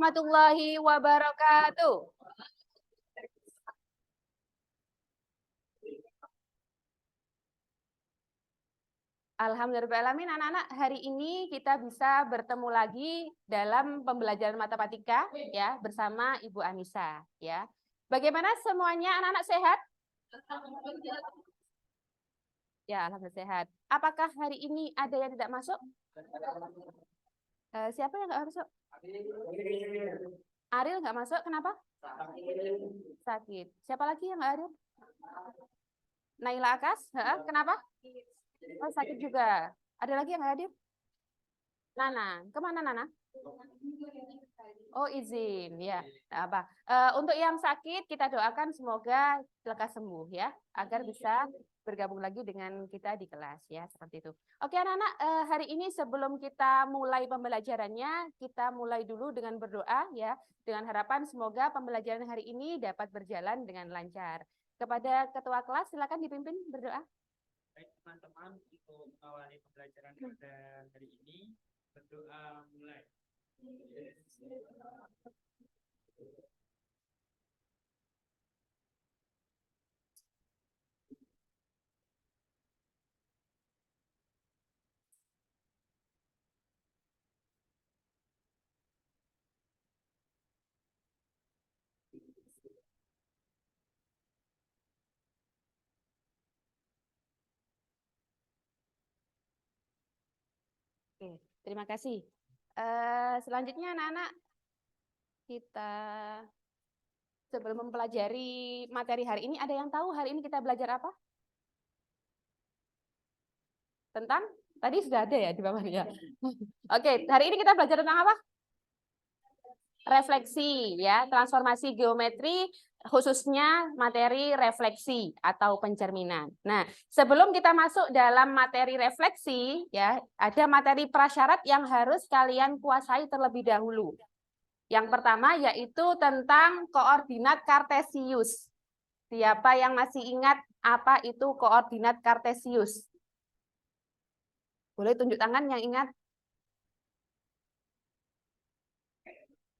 warahmatullahi wabarakatuh. Alhamdulillahirrahmanirrahim, anak-anak, hari ini kita bisa bertemu lagi dalam pembelajaran matematika ya bersama Ibu Anissa ya. Bagaimana semuanya anak-anak sehat? Ya, alhamdulillah sehat. Apakah hari ini ada yang tidak masuk? Siapa yang nggak masuk? Ariel nggak masuk, kenapa? Sakit. Siapa lagi yang nggak hadir? Naila Akas, kenapa? Oh, sakit juga. Ada lagi yang nggak hadir? Nana, kemana Nana? Oh, izin ya. Nah, apa? Untuk yang sakit kita doakan semoga lekas sembuh ya, agar bisa bergabung lagi dengan kita di kelas ya, seperti itu. Oke anak-anak, hari ini sebelum kita mulai pembelajarannya, kita mulai dulu dengan berdoa ya, dengan harapan semoga pembelajaran hari ini dapat berjalan dengan lancar. Kepada ketua kelas silakan dipimpin berdoa. Baik teman-teman, untuk mengawali pembelajaran pada hari ini, berdoa mulai. Oke, terima kasih. Selanjutnya anak-anak, kita sebelum mempelajari materi hari ini, ada yang tahu hari ini kita belajar apa? Tentang? Tadi sudah ada ya di bawahnya. Oke, hari ini kita belajar tentang apa? Refleksi ya, transformasi geometri khususnya materi refleksi atau pencerminan. Nah, sebelum kita masuk dalam materi refleksi ya, ada materi prasyarat yang harus kalian kuasai terlebih dahulu. Yang pertama yaitu tentang koordinat kartesius. Siapa yang masih ingat apa itu koordinat kartesius? Boleh tunjuk tangan yang ingat?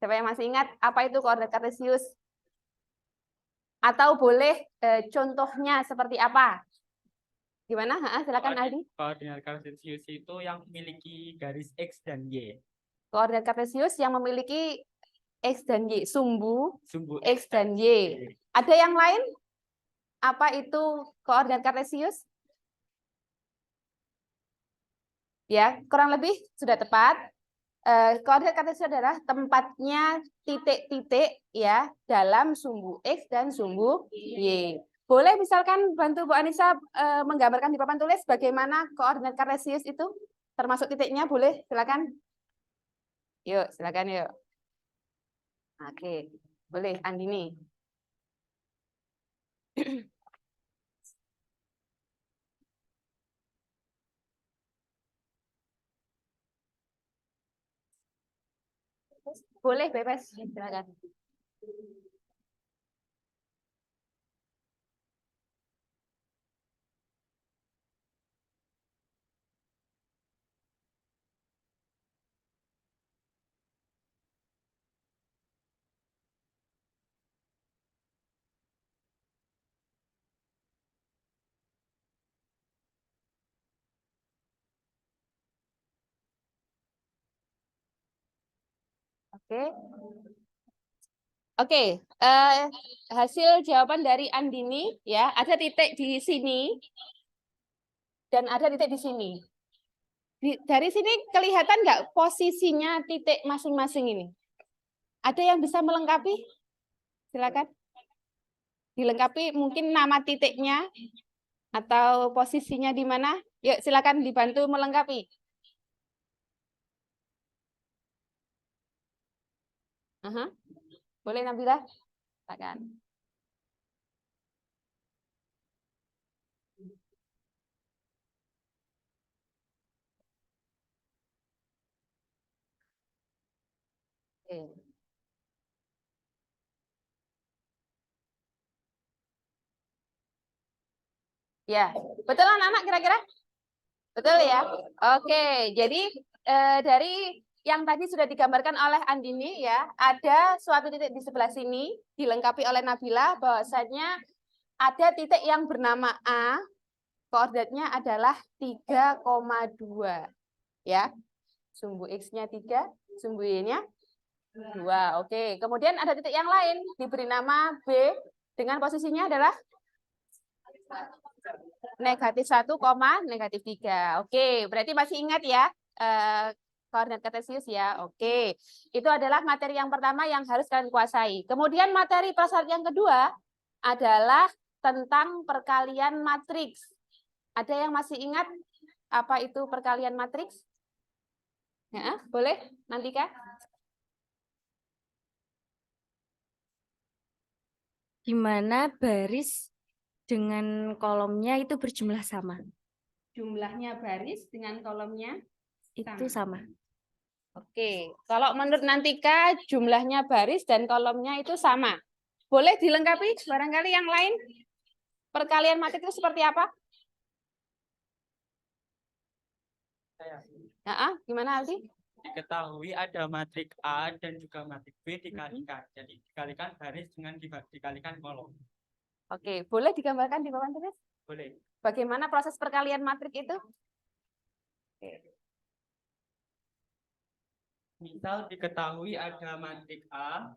Siapa yang masih ingat apa itu koordinat kartesius? Atau boleh contohnya seperti apa? Gimana? Silakan Aldi. Koordinat kartesius itu yang memiliki garis X dan Y. Koordinat kartesius yang memiliki X dan Y, sumbu X dan Y. Ada yang lain? Apa itu koordinat kartesius? Ya, kurang lebih sudah tepat. Koordinat kartesius adalah tempatnya titik-titik ya dalam sumbu X dan sumbu Y. Boleh misalkan bantu Bu Anissa menggambarkan di papan tulis bagaimana koordinat kartesius itu termasuk titiknya, boleh silakan. Yuk, silakan yuk. Oke, boleh Andini. Boleh bebas, silakan. Oke. Oke, hasil jawaban dari Andini ya, ada titik di sini dan ada titik di sini. Dari sini kelihatan nggak posisinya titik masing-masing ini? Ada yang bisa melengkapi? Silakan. Dilengkapi mungkin nama titiknya atau posisinya di mana? Yuk, silakan dibantu melengkapi. Boleh Nabila? Silakan. Oke. Ya, betul anak-anak kira-kira? Betul ya? Oke, jadi dari yang tadi sudah digambarkan oleh Andini ya, ada suatu titik di sebelah sini dilengkapi oleh Nabila bahwasanya ada titik yang bernama A, koordinatnya adalah 3,2 ya. Sumbu X-nya 3, sumbu Y-nya 2. Oke, kemudian ada titik yang lain diberi nama B dengan posisinya adalah -1, -3. Oke, berarti masih ingat ya koordinat kartesius ya. Oke, itu adalah materi yang pertama yang harus kalian kuasai. Kemudian materi prasyarat yang kedua adalah tentang perkalian matriks. Ada yang masih ingat apa itu perkalian matriks? Ya, boleh nanti Kak? Gimana baris dengan kolomnya itu berjumlah sama? Jumlahnya baris dengan kolomnya Itu sama. Oke, kalau menurut Nantika jumlahnya baris dan kolomnya itu sama. Boleh dilengkapi barangkali yang lain? Perkalian matriks itu seperti apa? Gimana Aldi? Diketahui ada matrik A dan juga matrik B dikalikan. Jadi dikalikan baris dengan dikalikan kolom. Oke, boleh digambarkan di bawah terus? Boleh. Bagaimana proses perkalian matrik itu? Oke. Misal diketahui ada matrik A.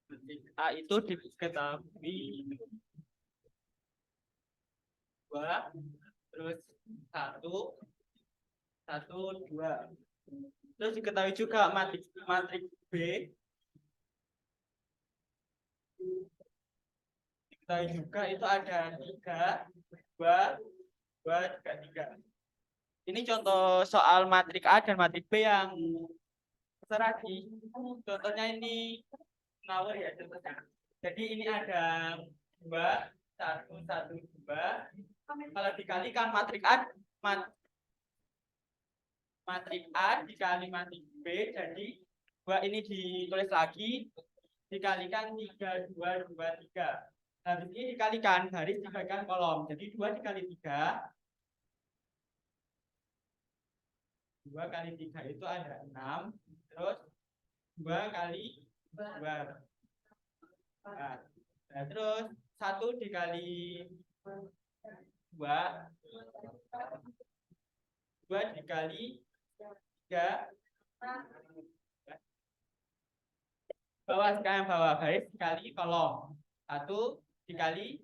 Matrik A itu diketahui 2, terus 1, 2. Terus diketahui juga matrik B. Diketahui juga itu ada 3, 2, 3. Ini contoh soal matrik A dan matrik B yang seragi. Contohnya ini ngawur ya contohnya. Jadi ini ada 2, 1, 2. Kalau dikalikan matrik A dikali matrik B, jadi 2 ini ditulis lagi dikalikan 3, 2, 3. Habis ini dikalikan baris dikalikan kolom. Jadi 2 dikali 3. 2 kali 3 itu ada 6, terus 2 kali 2. Nah, terus 1 dikali 2, 2 dikali 3, bawah baris dikali kolom. 1 dikali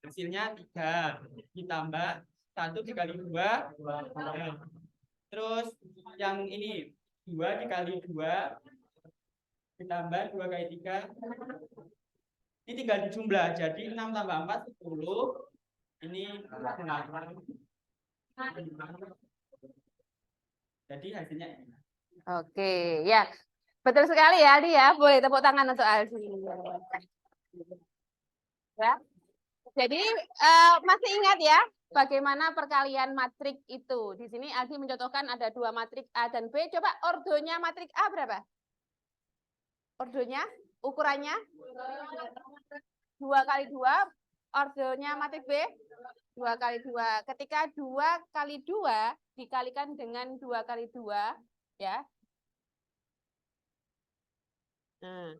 hasilnya 3, ditambah 1 dikali 2, 2. Terus yang ini 2 dikali 2 ditambah 2 kali 3. Ini tinggal dijumlah. Jadi 6 tambah 4 10. Ini 8. Jadi hasilnya ini. Oke, ya. Betul sekali ya Aldi ya. Boleh tepuk tangan untuk Aldi. Ya. Jadi masih ingat ya bagaimana perkalian matrik itu? Di sini Aldi mencontohkan ada 2 matrik A dan B. Coba ordonya matrik A berapa? Ordonya, ukurannya 2 kali 2. Ordonya matrik B 2 kali 2. Ketika 2 kali 2 dikalikan dengan 2 kali 2 ya. Nah,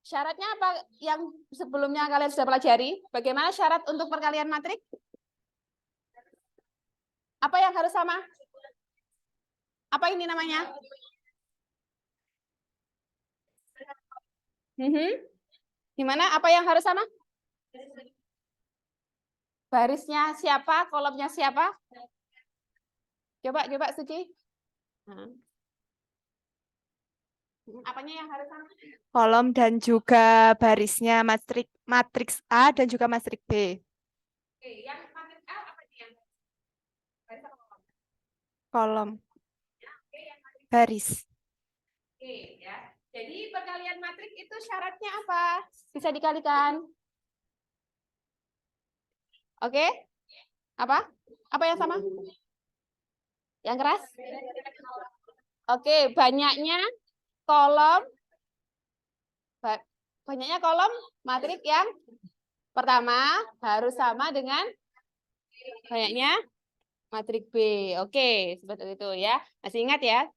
syaratnya apa yang sebelumnya kalian sudah pelajari? Bagaimana syarat untuk perkalian matrik? Apa yang harus sama? Apa ini namanya? Gimana? Apa yang harus sama? Barisnya siapa? Kolomnya siapa? Coba Suci. Apanya yang harus sama? Kolom dan juga barisnya matriks A dan juga matriks B. Oke, yang matriks A apa nih yang baris apa kolom? Kolom. Ya, oke, yang matriks. Baris. Oke, ya. Jadi perkalian matriks itu syaratnya apa? Bisa dikalikan. Oke? Apa? Apa yang sama? Yang keras? Oke, banyaknya kolom matrik yang pertama harus sama dengan banyaknya matrik B. Oke, seperti itu ya. Masih ingat ya?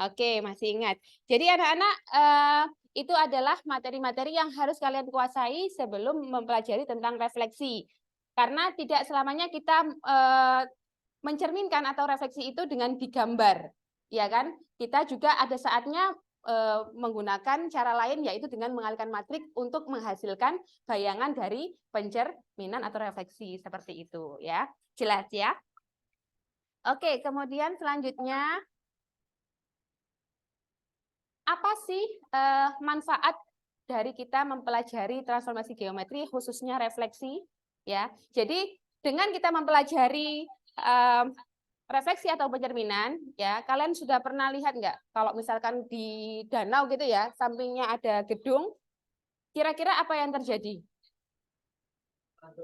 Oke, masih ingat. Jadi anak-anak itu adalah materi-materi yang harus kalian kuasai sebelum mempelajari tentang refleksi. Karena tidak selamanya kita mencerminkan atau refleksi itu dengan digambar, ya kan? Kita juga ada saatnya menggunakan cara lain, yaitu dengan mengalihkan matrik untuk menghasilkan bayangan dari pencerminan atau refleksi seperti itu, ya. Jelas ya? Oke, kemudian selanjutnya apa sih manfaat dari kita mempelajari transformasi geometri, khususnya refleksi, ya? Jadi dengan kita mempelajari refleksi atau pencerminan, ya kalian sudah pernah lihat nggak kalau misalkan di danau gitu ya, sampingnya ada gedung, kira-kira apa yang terjadi?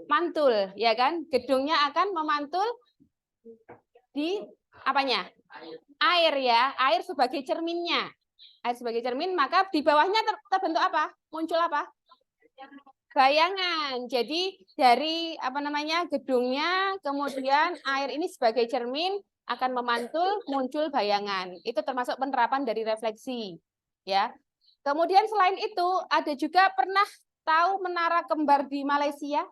Mantul, ya kan? Gedungnya akan memantul di apanya? Air ya, air sebagai cerminnya. Air sebagai cermin, maka di bawahnya terbentuk apa? Muncul apa? Bayangan. Jadi dari apa namanya gedungnya, kemudian air ini sebagai cermin akan memantul, muncul bayangan. Itu termasuk penerapan dari refleksi, ya. Kemudian selain itu ada juga pernah tahu menara kembar di Malaysia?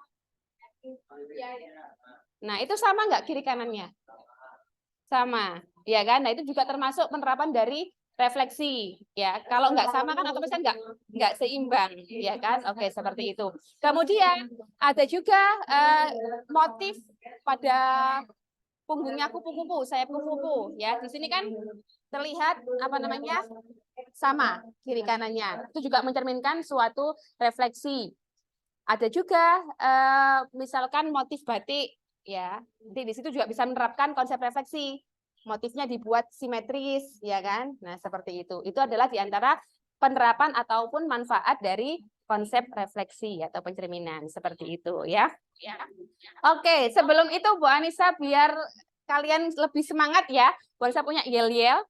Nah itu sama nggak kiri kanannya? Sama, ya kan? Nah itu juga termasuk penerapan dari refleksi, ya. Kalau nggak sama kan otomatis nggak seimbang, ya kan? Oke, seperti itu. Kemudian ada juga motif pada punggungnya kupu-kupu, sayap kupu-kupu, ya. Di sini kan terlihat apa namanya sama kiri kanannya. Itu juga mencerminkan suatu refleksi. Ada juga misalkan motif batik, ya. Di situ juga bisa menerapkan konsep refleksi. Motifnya dibuat simetris, ya kan? Nah, seperti itu. Itu adalah di antara penerapan ataupun manfaat dari konsep refleksi atau pencerminan, seperti itu, ya. Oke, sebelum itu Bu Anissa, biar kalian lebih semangat ya, Bu Anissa punya yel-yel,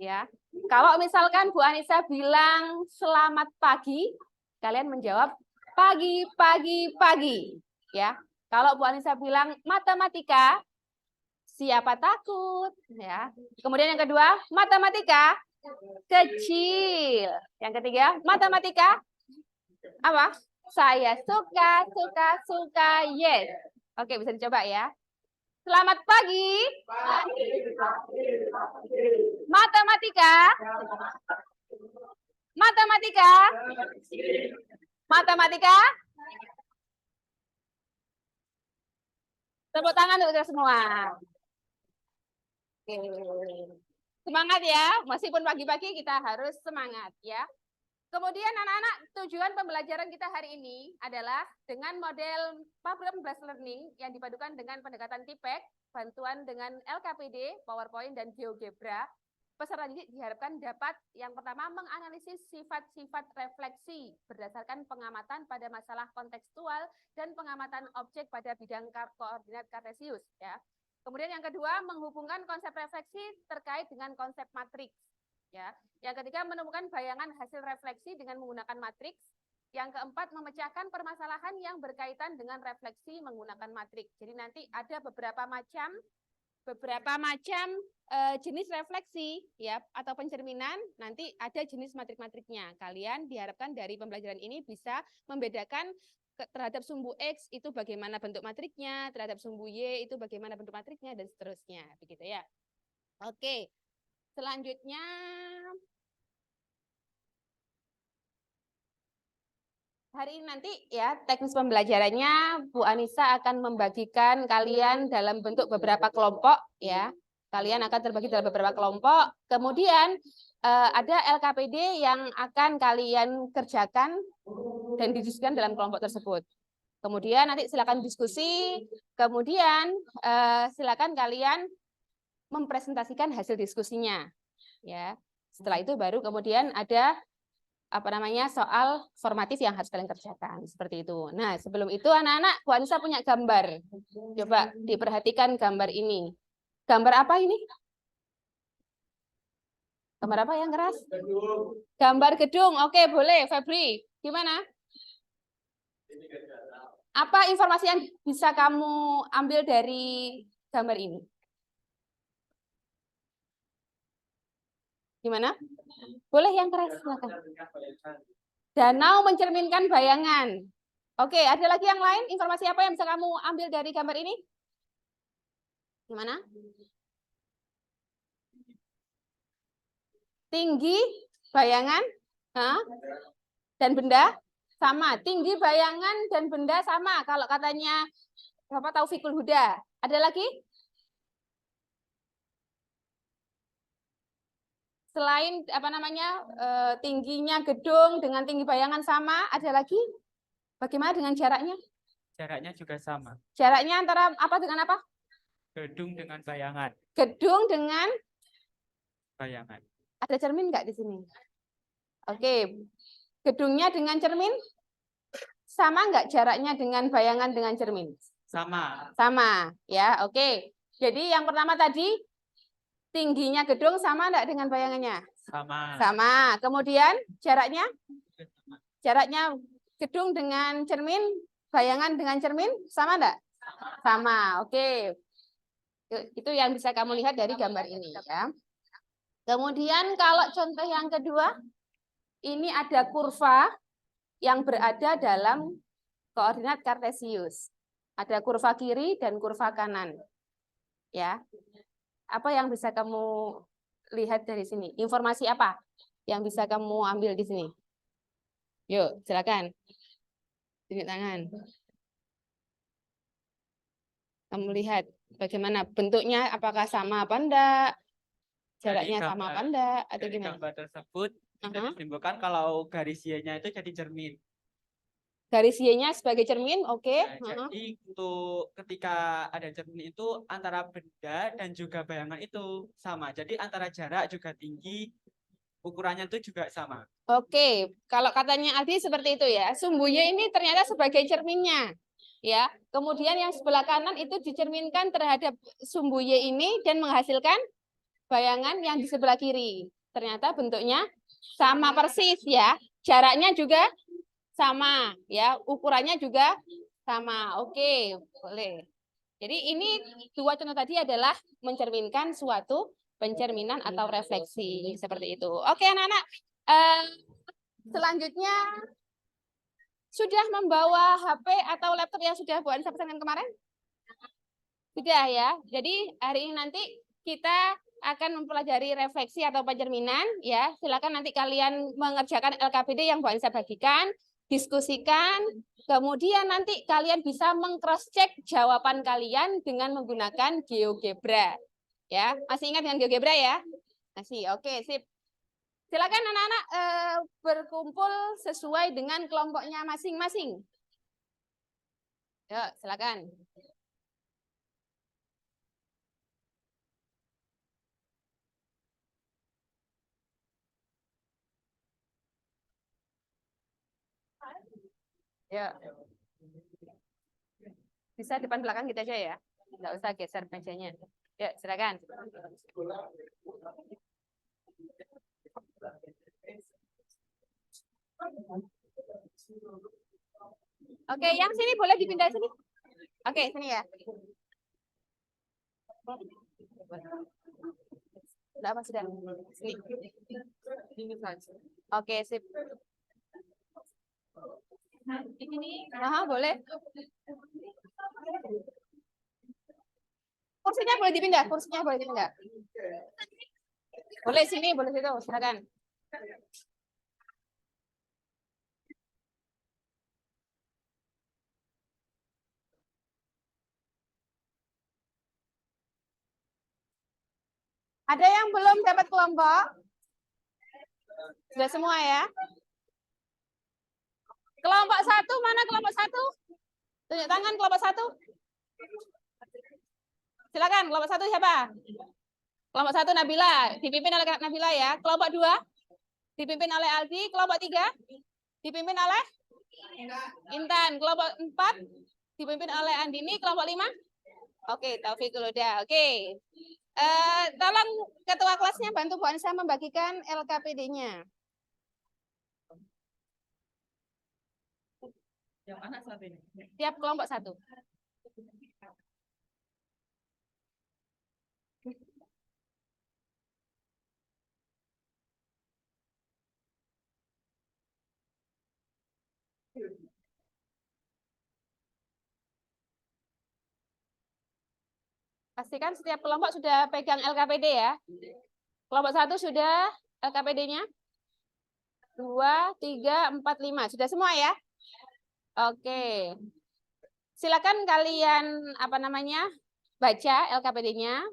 ya. Kalau misalkan Bu Anissa bilang selamat pagi, kalian menjawab pagi, pagi, pagi, ya. Kalau Bu Anissa bilang matematika, siapa takut, ya. Kemudian yang kedua, matematika kecil. Yang ketiga, matematika apa? Saya suka, suka, suka, yes. Oke, bisa dicoba ya. Selamat pagi. Matematika. Matematika. Matematika. Tepuk tangan untuk kita semua. Oke. Semangat ya, meskipun pagi-pagi kita harus semangat ya. Kemudian anak-anak, tujuan pembelajaran kita hari ini adalah dengan model problem based learning yang dipadukan dengan pendekatan TIPEC, bantuan dengan LKPD, PowerPoint, dan GeoGebra. Peserta didik diharapkan dapat yang pertama menganalisis sifat-sifat refleksi berdasarkan pengamatan pada masalah kontekstual dan pengamatan objek pada bidang koordinat kartesius. Ya. Kemudian yang kedua, menghubungkan konsep refleksi terkait dengan konsep matriks. Ya. Yang ketiga, menemukan bayangan hasil refleksi dengan menggunakan matriks. Yang keempat, memecahkan permasalahan yang berkaitan dengan refleksi menggunakan matriks. Jadi nanti ada beberapa macam jenis refleksi ya atau pencerminan, nanti ada jenis matrik-matriknya. Kalian diharapkan dari pembelajaran ini bisa membedakan terhadap sumbu X itu bagaimana bentuk matriknya, terhadap sumbu Y itu bagaimana bentuk matriknya, dan seterusnya, begitu ya. Oke, selanjutnya hari ini nanti ya teknis pembelajarannya Bu Anissa akan membagikan kalian dalam bentuk beberapa kelompok ya. Kalian akan terbagi dalam beberapa kelompok. Kemudian ada LKPD yang akan kalian kerjakan dan didiskusikan dalam kelompok tersebut. Kemudian nanti silakan diskusi. Kemudian silakan kalian mempresentasikan hasil diskusinya. Ya. Setelah itu baru kemudian ada soal formatif yang harus kalian kerjakan seperti itu. Nah, sebelum itu anak-anak, Bu Anissa punya gambar. Coba diperhatikan gambar ini. Gambar apa ini? Gambar apa yang keras? Gambar gedung. Oke, boleh. Febri, gimana? Apa informasi yang bisa kamu ambil dari gambar ini? Gimana? Boleh yang keras, silakan. Danau mencerminkan bayangan. Oke, ada lagi yang lain? Informasi apa yang bisa kamu ambil dari gambar ini? Gimana? Tinggi bayangan dan benda sama. Tinggi bayangan dan benda sama. Kalau katanya Bapak Taufikul Huda. Ada lagi? Selain apa namanya tingginya gedung dengan tinggi bayangan sama, ada lagi? Bagaimana dengan jaraknya? Jaraknya juga sama. Jaraknya antara apa dengan apa? Gedung dengan bayangan. Gedung dengan Bayangan. ada cermin nggak di sini? Oke, gedungnya dengan cermin sama nggak jaraknya dengan bayangan dengan cermin? Sama. Sama, ya. Oke. Jadi yang pertama tadi tingginya gedung sama nggak dengan bayangannya? Sama. Sama. Kemudian jaraknya? Jaraknya gedung dengan cermin, bayangan dengan cermin sama enggak? Sama. Oke. Itu yang bisa kamu lihat dari gambar ini ya. Kemudian kalau contoh yang kedua, ini ada kurva yang berada dalam koordinat kartesius. Ada kurva kiri dan kurva kanan. Ya. Apa yang bisa kamu lihat dari sini? Informasi apa yang bisa kamu ambil di sini? Yuk, silakan. Tunjuk tangan. Kamu lihat bagaimana bentuknya, apakah sama apa enggak? Jaraknya sama apa enggak? Atau Dari gimana? gambar tersebut bisa disimpulkan kalau garis Y-nya itu jadi cermin. Garis Y-nya sebagai cermin, oke. Nah, jadi untuk ketika ada cermin itu antara benda dan juga bayangan itu sama. Jadi antara jarak juga tinggi, ukurannya itu juga sama. Oke, kalau katanya Aldi seperti itu ya. Sumbu Y ini ternyata sebagai cerminnya. Ya, kemudian yang sebelah kanan itu dicerminkan terhadap sumbu Y ini dan menghasilkan bayangan yang di sebelah kiri. Ternyata bentuknya sama persis ya. Jaraknya juga sama ya, ukurannya juga sama. Oke, boleh. Jadi ini dua contoh tadi adalah mencerminkan suatu pencerminan atau refleksi seperti itu. Oke, anak-anak. Selanjutnya sudah membawa HP atau laptop yang sudah Bu Anissa pesankan kemarin? Sudah ya. Jadi hari ini nanti kita akan mempelajari refleksi atau pencerminan ya. Silakan nanti kalian mengerjakan LKPD yang Bu Anissa bagikan, diskusikan, kemudian nanti kalian bisa meng-cross check jawaban kalian dengan menggunakan GeoGebra. Ya, masih ingat dengan GeoGebra ya? Masih. Oke, sip. Silakan anak-anak berkumpul sesuai dengan kelompoknya masing-masing. Yuk, silakan. Ya. Bisa depan belakang kita aja ya. Nggak usah geser mejanya. Ya, silakan. Oke, yang sini boleh dipindah sini. Oke, sini ya. Enggak apa sudah. Sini. Oke, sip. Boleh. Kursinya boleh dipindah, kursinya boleh dipindah. Boleh sini, boleh situ, silakan. Ada yang belum dapat kelompok? Sudah semua ya? Kelompok satu, mana kelompok satu? Tunjuk tangan kelompok satu. Silakan, kelompok satu siapa? Kelompok satu Nabila, dipimpin oleh Nabila ya. Kelompok dua, dipimpin oleh Aldi. Kelompok tiga, dipimpin oleh Intan. Kelompok empat, dipimpin oleh Andini. Kelompok lima, oke, Taufikul Huda. Oke. Tolong ketua kelasnya bantu Bu Anissa membagikan LKPD-nya. Yang mana saat ini? Tiap kelompok satu. Pastikan setiap kelompok sudah pegang LKPD ya. Kelompok 1 sudah LKPD-nya? 2, 3, 4, 5. Sudah semua ya? Oke. Silakan kalian baca LKPD-nya.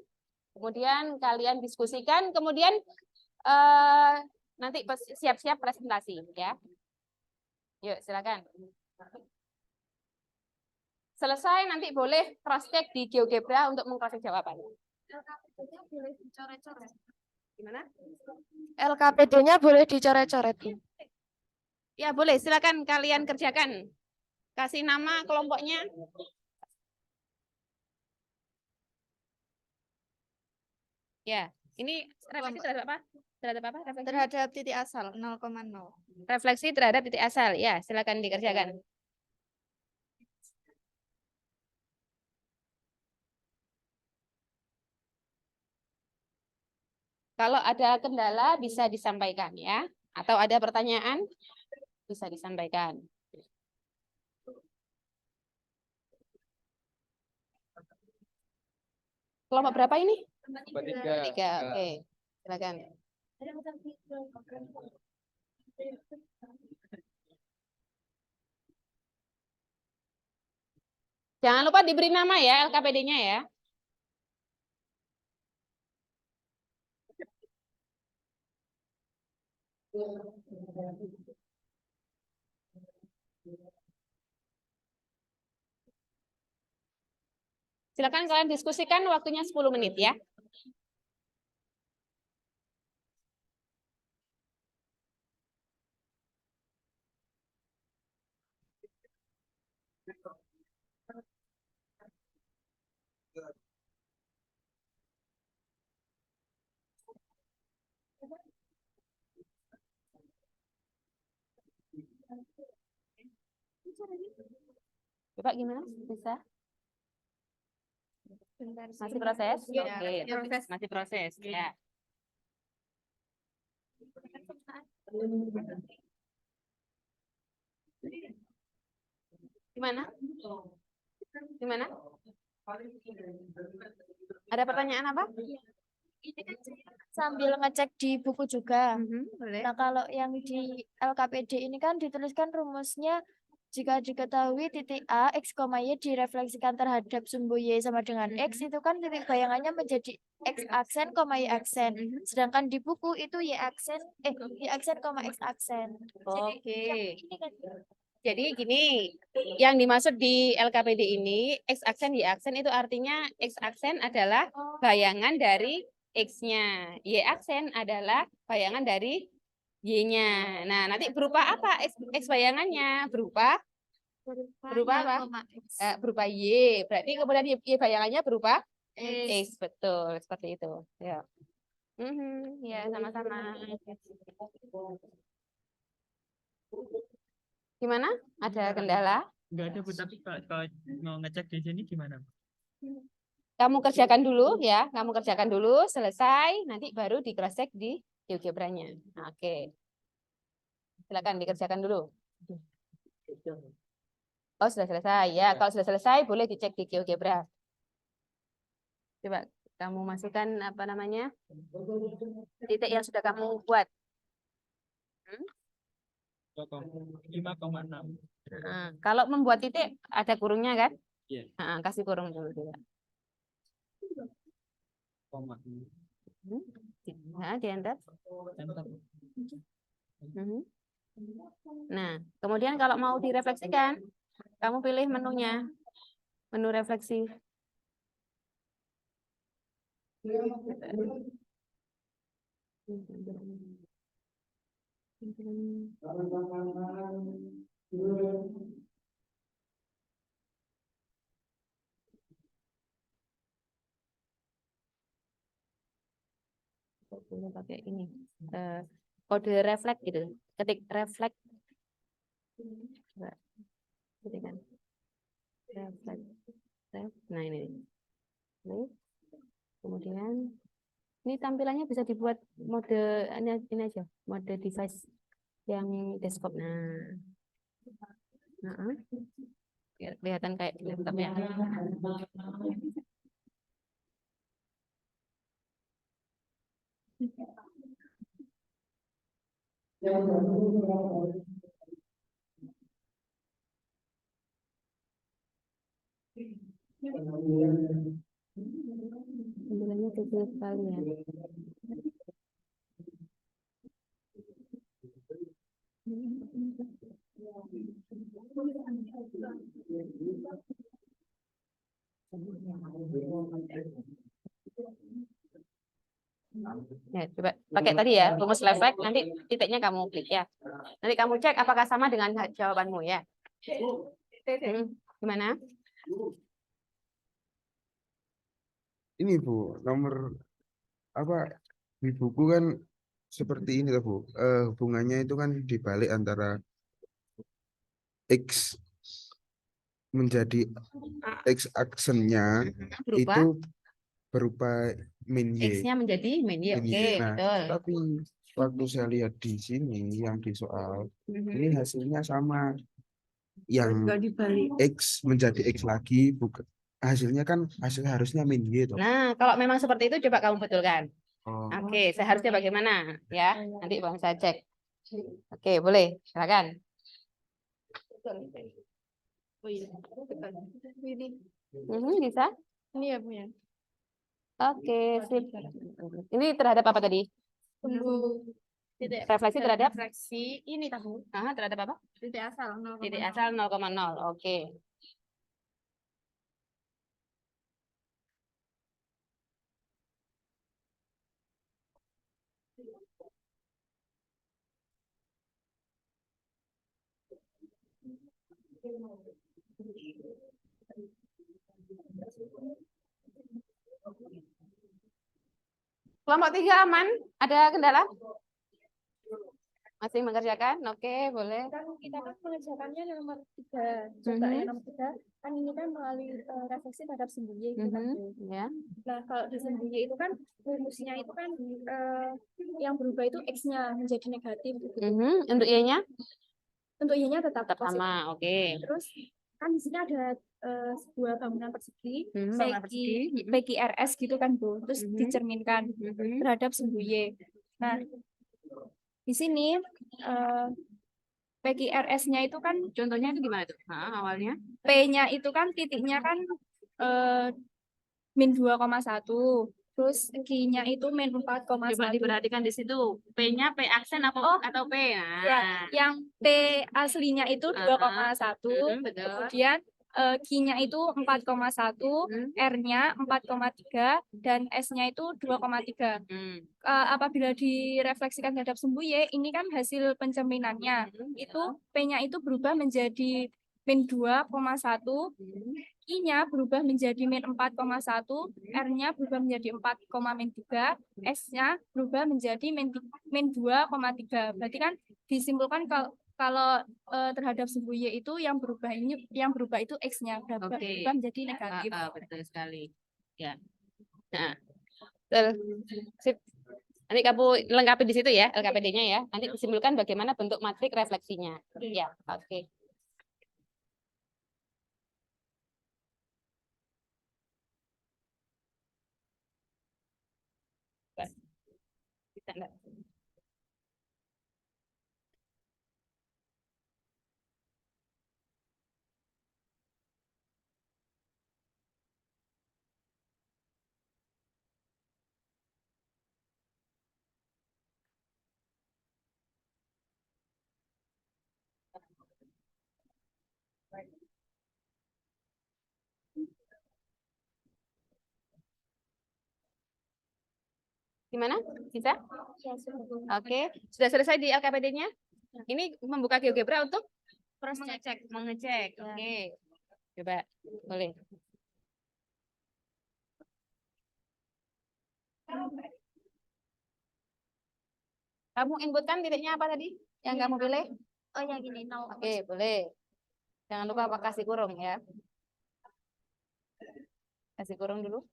Kemudian kalian diskusikan, kemudian nanti siap-siap presentasi ya. Yuk, silakan. Selesai nanti boleh cross check di GeoGebra untuk mengcross check jawaban. Gimana? LKPD-nya boleh dicoret-coret. Ya, boleh. Silakan kalian kerjakan. Kasih nama kelompoknya. Ya, ini refleksi terhadap apa? Terhadap apa? Refleksi? Terhadap titik asal 0,0. Refleksi terhadap titik asal. Ya, silakan dikerjakan. Kalau ada kendala bisa disampaikan ya. Atau ada pertanyaan bisa disampaikan. Kelompok berapa ini? Tiga. Oke. Silakan. Jangan lupa diberi nama ya LKPD-nya ya. Silakan kalian diskusikan, waktunya 10 menit ya. Coba gimana? Bisa? Masih proses? Oke, masih proses. Ya. Gimana? Gimana? Ada pertanyaan apa? Ini kan sambil ngecek di buku juga. Boleh. Nah, kalau yang di LKPD ini kan dituliskan rumusnya jika diketahui titik A, X, Y direfleksikan terhadap sumbu Y sama dengan X, itu kan titik bayangannya menjadi X aksen, Y aksen. Sedangkan di buku itu Y aksen, Y aksen, X aksen. Oke. Ini kan Jadi gini, yang dimaksud di LKPD ini, X aksen, Y aksen itu artinya X aksen adalah bayangan dari X-nya. Y aksen adalah bayangan dari Y-nya. Nah, nanti berupa apa X bayangannya? Berupa apa? Berupa Y. Berarti kemudian Y bayangannya berupa X. Betul, seperti itu. Ya. Ya, sama-sama. Gimana? Ada kendala? Enggak ada, Bu, tapi kalau mau ngecek di sini gimana? Kamu kerjakan dulu ya, kamu kerjakan dulu, selesai, nanti baru di cross check di GeoGebra-nya. Oke. Silakan dikerjakan dulu. Oh, sudah selesai ya. Kalau sudah selesai boleh dicek di GeoGebra. Coba kamu masukkan titik yang sudah kamu buat. 5,6. Kalau membuat titik ada kurungnya kan? Iya. Kasih kurung dulu juga. Di enter. Nah, kemudian kalau mau direfleksikan, kamu pilih menunya, menu refleksi. Pakai ini kode refleks gitu, ketik refleks. Ketikkan refleks. Nah ini. Kemudian ini tampilannya bisa dibuat mode ini aja, mode device yang desktop. Biar kelihatan kayak laptop ya. Bilangnya kecil sekali ya. Ya, coba pakai tadi ya, rumus refleks, nanti titiknya kamu klik ya. Nanti kamu cek apakah sama dengan jawabanmu ya. Gimana? Ini Bu, nomor apa di buku kan seperti ini loh Bu. Hubungannya itu kan dibalik antara X menjadi X aksennya Berubah. itu berupa min Y. X-nya menjadi min Y. Min Oke, Y. Nah, betul. tapi waktu saya lihat di sini yang di soal ini hasilnya sama. Yang X menjadi X lagi bukan hasilnya kan hasilnya harusnya min Y toh. Nah, kalau memang seperti itu coba kamu betulkan. Oh. Oke, seharusnya bagaimana ya? Nanti Bang saya cek. Oke, boleh. Silakan. Bisa? Ini ya Bu ya. Oke, sip. Ini terhadap apa tadi? Refleksi terhadap? Refleksi ini tahu. Terhadap apa? Titik asal 0,0. Titik asal 0,0. Oke. Kelompok 3 aman? Ada kendala? Masih mengerjakan? Oke, boleh. Kan kita kan mengerjakannya nomor 3. Coba yang nomor 3 kan ini kan melalui refleksi terhadap sumbu Y gitu kan. Bu. Ya. Nah, kalau di sumbu Y itu kan rumusnya itu kan yang berubah itu X-nya menjadi negatif gitu. Untuk Y-nya? Untuk Y-nya tetap Tetap positif. sama. Oke. Terus kan di sini ada sebuah bangunan persegi, Bangunan persegi. PQRS gitu kan Bu. Terus dicerminkan terhadap sumbu Y. Nah, di sini PQRS-nya itu kan Contohnya itu gimana tuh? Awalnya? P-nya itu kan titiknya kan min 2,1. Terus Q-nya itu min 4,1. Coba diperhatikan di situ. P-nya P aksen atau P? Ya, yang P aslinya itu 2,1. Betul. Kemudian Q-nya itu 4,1, R-nya 4,3, dan S-nya itu 2,3. Apabila direfleksikan terhadap sumbu Y, ini kan hasil pencerminannya. Itu P-nya itu berubah menjadi min 2,1, I-nya berubah menjadi min 4,1, R-nya berubah menjadi 4,3, S-nya berubah menjadi min 2,3. Berarti kan disimpulkan kalau terhadap sumbu Y itu yang berubah itu X-nya berubah menjadi negatif. Betul sekali. Ya. Nah, sip. Nanti kamu lengkapi di situ ya, LKPD-nya ya. Nanti disimpulkan bagaimana bentuk matrik refleksinya. Ya, oke. Bisa enggak? Gimana? Bisa? Oke. Sudah selesai di LKPD-nya? Ini membuka GeoGebra untuk mengecek. Oke. Coba, boleh. Kamu inputkan titiknya apa tadi? Yang kamu pilih? Oh, yang ini 0. Oke, boleh. Jangan lupa kasih kurung ya. Kasih kurung dulu.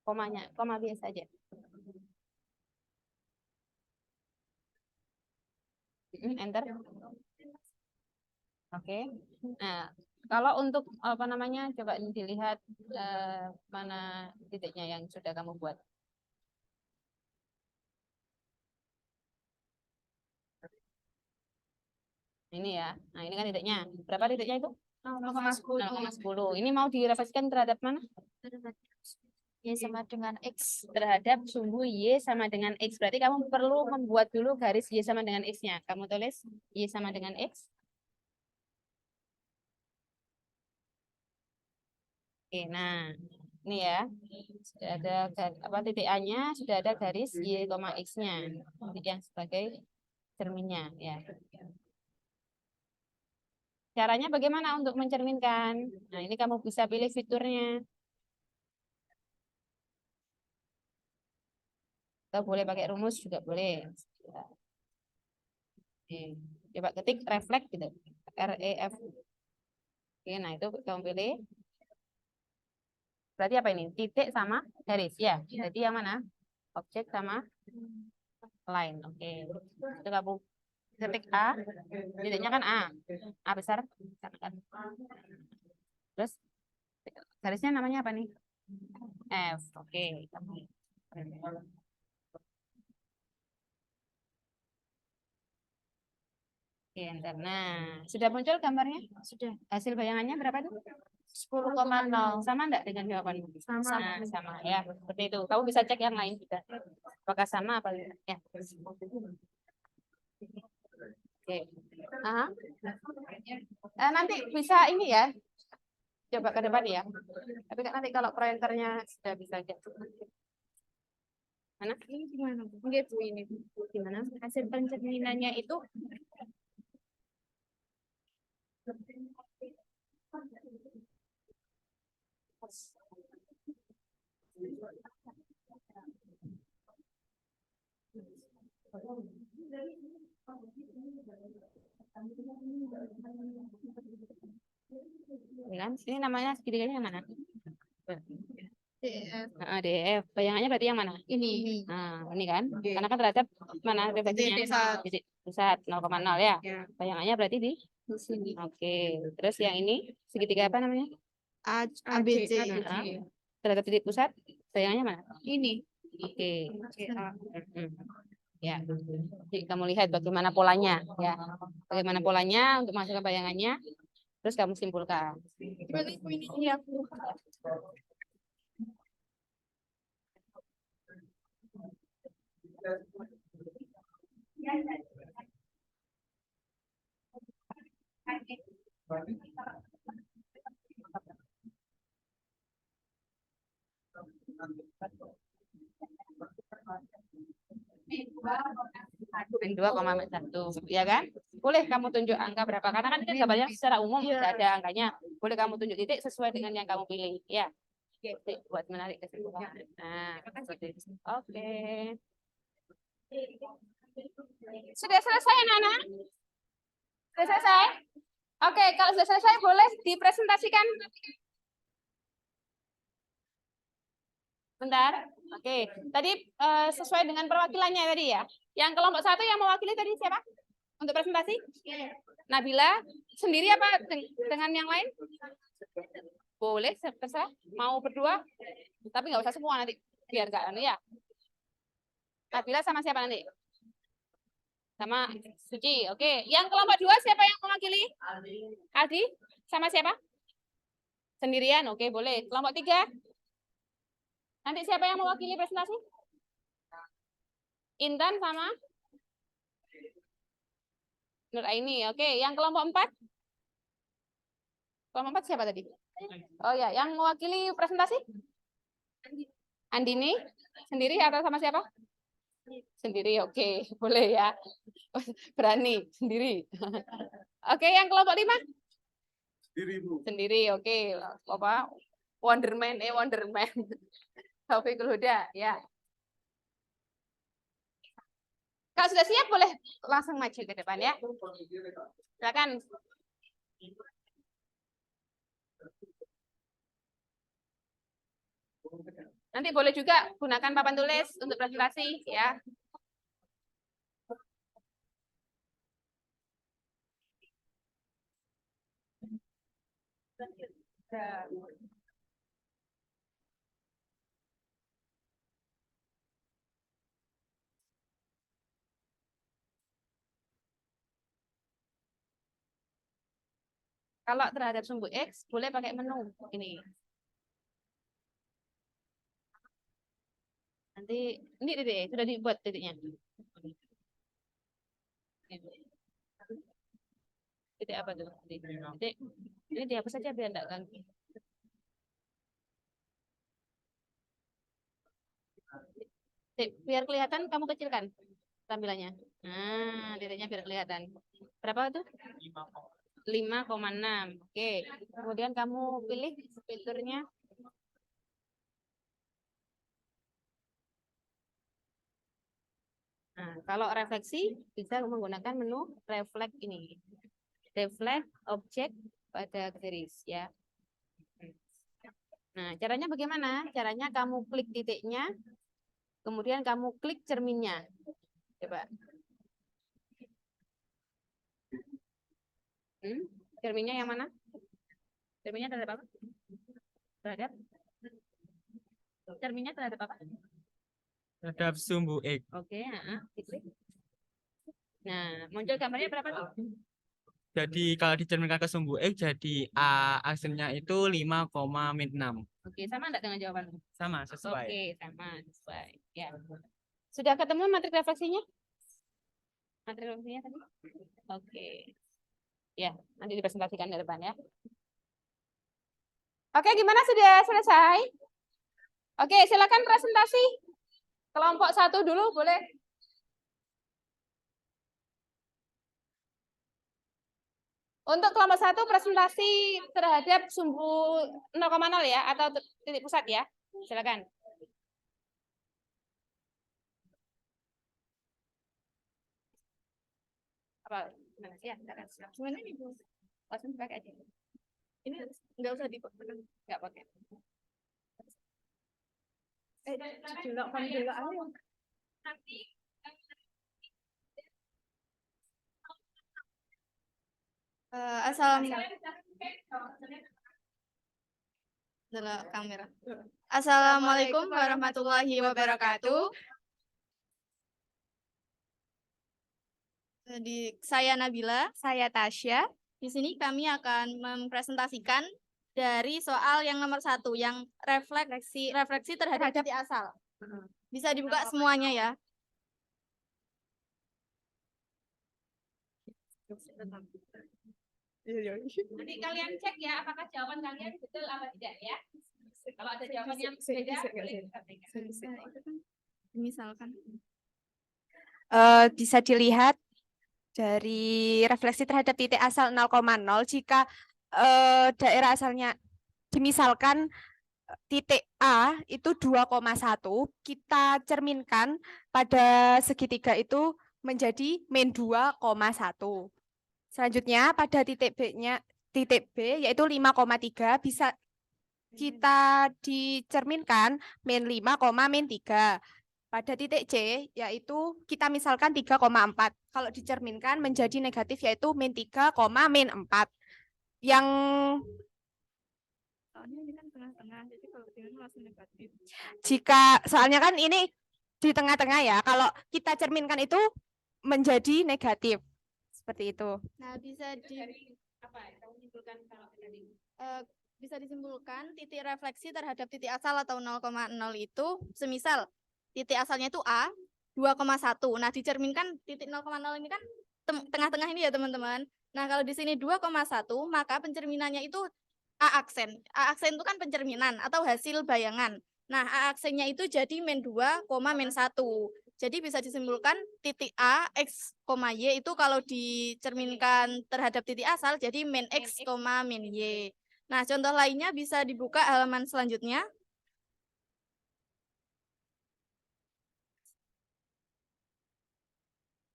Koma biasa aja. Enter. Oke. Nah, Kalau untuk apa namanya, coba dilihat mana titiknya yang sudah kamu buat. Ini ya. Nah, ini kan titiknya. Berapa titiknya itu? 0,10. Ini mau direfleksikan terhadap mana? Y sama dengan X. Terhadap sumbu Y sama dengan X. Berarti kamu perlu membuat dulu garis Y sama dengan X-nya. Kamu tulis Y sama dengan X. Oke, nah ini ya. Sudah ada apa titik A-nya, sudah ada garis Y, X-nya. Titik yang sebagai cerminnya ya. Caranya bagaimana untuk mencerminkan? Nah, ini kamu bisa pilih fiturnya. Atau boleh pakai rumus juga boleh. Oke. Coba ketik refleks gitu. REF. Oke, nah itu kamu pilih. Berarti apa ini? Titik sama garis. Ya, jadi yang mana? Objek sama line. Oke. Itu kamu ketik A. Titiknya kan A. A besar. Terus garisnya namanya apa nih? F. Oke. Oke, enter. Nah, sudah muncul gambarnya? Sudah. Hasil bayangannya berapa itu? 10,0. Sama enggak dengan jawabanmu? Sama. Sama ya. Seperti itu. Kamu bisa cek yang lain juga. Apakah sama apa tidak? Ya. Oke. Aha. Nanti bisa ini ya. Coba ke depan ya. Tapi nanti kalau proyektornya sudah bisa lihat. Mana? Ini gimana? Gitu ini. Gimana? Hasil pencerminannya itu kan? Ini namanya segitiganya yang mana? DF. Bayangannya berarti yang mana? Ini. Nah, ini kan? Karena kan terhadap mana refleksinya? Titik pusat 0,0 ya. Bayangannya berarti di sini. Oke. Terus yang ini segitiga apa namanya? ABC. Terhadap titik pusat bayangannya mana? Ini. Oke. Ya. Jadi kamu lihat bagaimana polanya ya. Bagaimana polanya untuk masuk ke bayangannya. Terus kamu simpulkan. Yang 2,1 ya kan? Boleh kamu tunjuk angka berapa? Karena kan ini gambarnya secara umum tidak ada angkanya. Boleh kamu tunjuk titik sesuai dengan yang kamu pilih ya. Oke, buat menarik kesimpulan. Nah, oke. Sudah selesai, Nana? Sudah selesai? Oke, kalau sudah selesai boleh dipresentasikan. Bentar. Oke, tadi sesuai dengan perwakilannya tadi ya. Yang kelompok 1 yang mewakili tadi siapa? Untuk presentasi? Nabila sendiri apa dengan yang lain? Boleh, terserah. Mau berdua, tapi nggak usah semua nanti. Biar nggak anu ya. Nabila sama siapa nanti? Sama Suci. Oke, yang kelompok 2 siapa yang mewakili? Aldi. Sama siapa? Sendirian. Oke, boleh. Kelompok 3. Nanti siapa yang mewakili presentasi? Intan sama Nur Aini. Oke, yang kelompok 4? Kelompok 4 siapa tadi? Oh ya, yang mewakili presentasi? Andini. Sendiri atau sama siapa? Sendiri, oke. Boleh ya. Berani, sendiri. Oke, yang kelompok 5? Sendiri, Bu. Sendiri, oke. Apa? Wonderman. Taufikul Huda, ya. Kalau sudah siap boleh langsung maju ke depan ya. Silakan. Nanti boleh juga gunakan papan tulis untuk presentasi ya. Kalau terhadap sumbu X boleh pakai menu ini. Nanti ini titik sudah dibuat titiknya. Titik apa tuh? Titik ini dihapus saja biar enggak ganggu. Biar kelihatan kamu kecilkan tampilannya. Nah, titiknya biar kelihatan. Berapa itu? 5,6. Oke. Kemudian kamu pilih filternya. Nah, kalau refleksi bisa menggunakan menu reflect ini. Reflect objek pada garis ya. Nah, caranya bagaimana? Caranya kamu klik titiknya, kemudian kamu klik cerminnya. Coba. Cerminnya yang mana? Cerminnya terhadap apa? Terhadap? Cerminnya terhadap apa? Terhadap sumbu X. Oke, diklik. Nah, muncul gambarnya berapa tuh? Jadi kalau dicerminkan ke sumbu X jadi A aksennya itu 5,6. Oke, sama enggak dengan jawabanmu? Sama, sesuai. Oke, sama sesuai. Ya. Sudah ketemu matrik refleksinya? Matrik refleksinya tadi? Oke. Ya, nanti dipresentasikan di depan ya. Oke, gimana sudah selesai? Oke, silakan presentasi. Kelompok 1 dulu boleh. Untuk kelompok 1 presentasi terhadap sumbu 0,0 ya atau titik pusat ya. Silakan. Apa? Ya, silakan. Sebenarnya ini langsung pakai aja. Ini enggak usah dipakai. Enggak pakai. Jelok kan jelok aja. Nanti Assalamualaikum warahmatullahi wabarakatuh. Jadi saya Nabila, saya Tasya. Di sini kami akan mempresentasikan dari soal yang nomor 1 yang refleksi terhadap titik asal. Bisa dibuka semuanya ya. nanti kalian cek ya apakah jawaban kalian betul apa tidak ya. Kalau ada jawaban yang beda boleh disampaikan. Misalkan Bisa dilihat dari refleksi terhadap titik asal 0,0 jika daerah asalnya dimisalkan titik A itu 2,1, kita cerminkan pada segitiga itu menjadi min 2,1. Selanjutnya pada titik B yaitu 5,3 bisa kita dicerminkan min 5, min 3. Pada titik C, yaitu kita misalkan 3,4. Kalau dicerminkan menjadi negatif, yaitu min 3, min 4. Yang soalnya ini kan tengah-tengah, jadi kalau ini langsung negatif. jika, soalnya kan ini di tengah-tengah ya, kalau kita cerminkan itu menjadi negatif. Seperti itu. Nah, bisa disimpulkan titik refleksi terhadap titik asal atau 0,0 itu semisal titik asalnya itu A 2,1. Nah, dicerminkan titik 0,0 ini kan tengah-tengah ini ya, teman-teman. Nah, kalau di sini 2,1, maka pencerminannya itu A aksen. A aksen itu kan pencerminan atau hasil bayangan. Nah, A aksennya itu jadi min 2, min 1. Jadi bisa disimpulkan titik A, X, Y itu kalau dicerminkan terhadap titik asal jadi min X, min Y. Nah, contoh lainnya bisa dibuka halaman selanjutnya.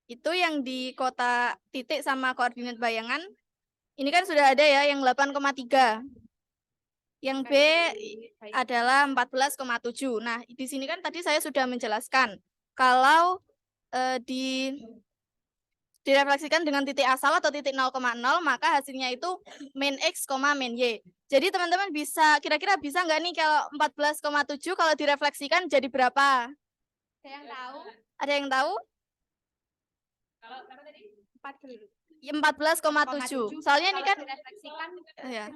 Itu yang di kotak titik sama koordinat bayangan. Ini kan sudah ada ya yang 8,3. Yang B adalah 14,7. Nah, di sini kan tadi saya sudah menjelaskan kalau di direfleksikan dengan titik asal atau titik 0,0, maka hasilnya itu min X, min Y. Jadi teman-teman bisa, kira-kira bisa nggak nih kalau 14,7 kalau direfleksikan jadi berapa? Ada yang tahu? Ada yang tahu? Kalau berapa tadi? 14,7. Soalnya ini kan direfleksikan ya.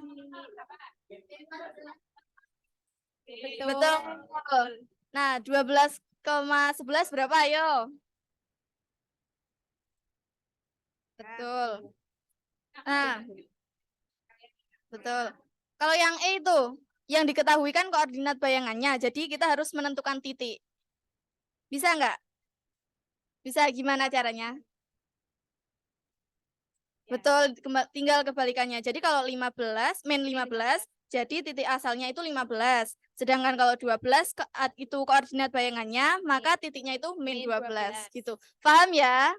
betul. Betul. Nah, 12,11 berapa? Ayo. Betul. Nah, betul. Kalau yang E itu, yang diketahui kan koordinat bayangannya. Jadi kita harus menentukan titik. Bisa nggak? Bisa gimana caranya? Betul, tinggal kebalikannya. Jadi kalau 15, min 15, jadi titik asalnya itu 15. Sedangkan kalau 12 itu koordinat bayangannya, maka titiknya itu min 12 gitu. Paham ya?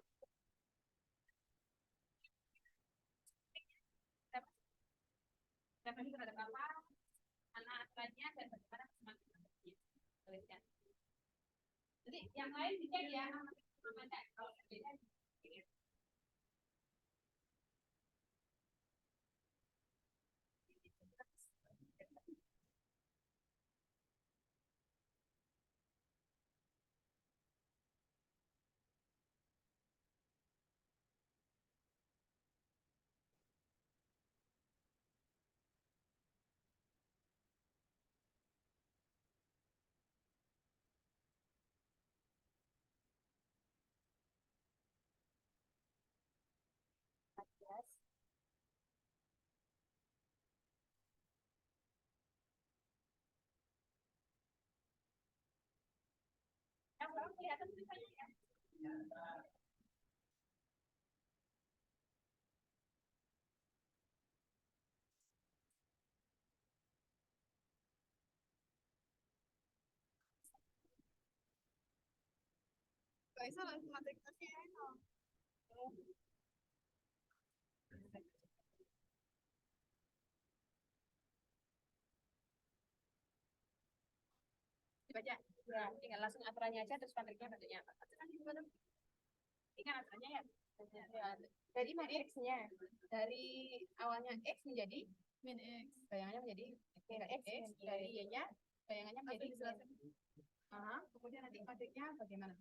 Jadi yang lain dicek ya. Dibaca. Ya, tinggal langsung aturannya aja terus pantriknya bentuknya apa. Ingat aturannya ya. Dari min X-nya. Dari awalnya X menjadi min X. Bayangannya menjadi X. Dari Y-nya bayangannya menjadi Z. Kemudian nanti pantriknya bagaimana?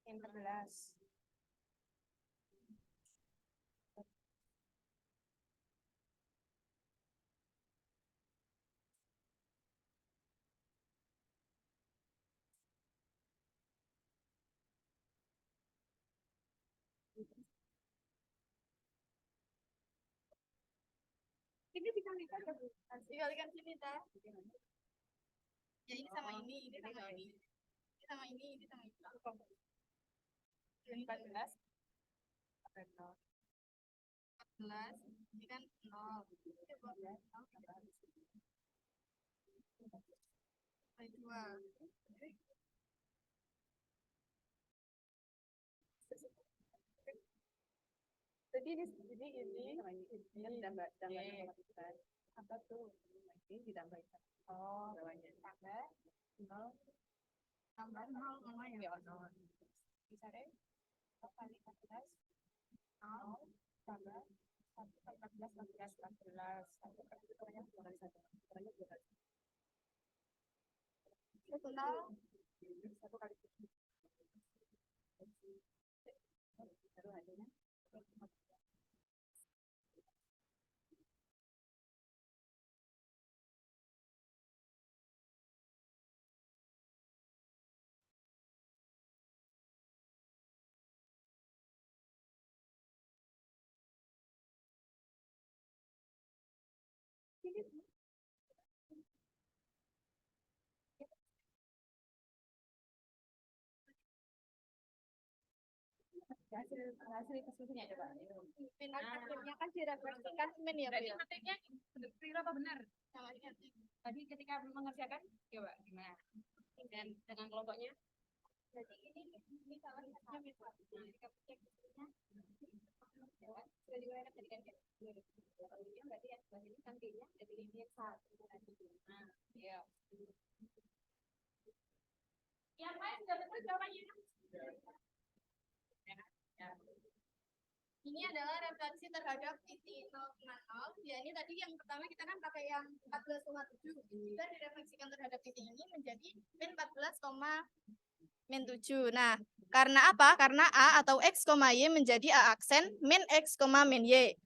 Yang 11. Ini dikalikan ya, Bu? Dikalikan sini, dah. Ya ini sama ini sama ini. Ini sama ini sama ini. 14. 14, ini kan 0. Jadi ini tambah apa tuh? Ini ditambah. Oh, bawahnya tambah 0 tambah 0 ya 0. Bisa deh. Kali 14 0 tambah 14 satu kali itu banyak 2 kali 1. Banyak 2 kali. Satu kali. Baru hasilnya. Hasil diskusinya coba. Min akhirnya kan direfleksikan min ya, Bu, Berarti ya? matiknya keliru apa benar? Tadi ketika mengerjakan coba gimana? Dan dengan kelompoknya? Jadi ini salah satunya min satu. Nah, jika cek hasilnya, Sudah digunakan tadi kan ya? Berarti ya sebelah sini kan B-nya jadi ini yang satu. Nah, ya. Yang lain sudah betul jawabannya? ini adalah refleksi terhadap titik 0,0. Ya, ini tadi yang pertama kita kan pakai yang 14,7. Kita direfleksikan terhadap titik ini menjadi min 14,7. Nah, karena apa? Karena A atau X, Y menjadi A aksen min X, min Y.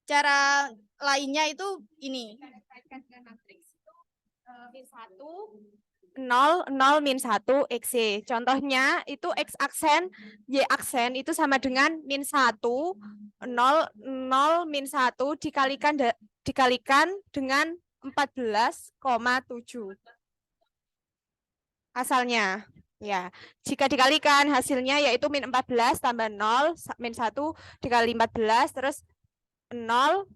Cara lainnya itu ini. Kaitkan dengan matriks itu B1 0, 0, min 1, XY. Contohnya itu X aksen, Y aksen itu sama dengan min 1, 0, 0, min 1 dikalikan dengan 14,7. Asalnya. Ya, jika dikalikan hasilnya yaitu min 14 tambah 0, min 1 dikali 14, terus 0,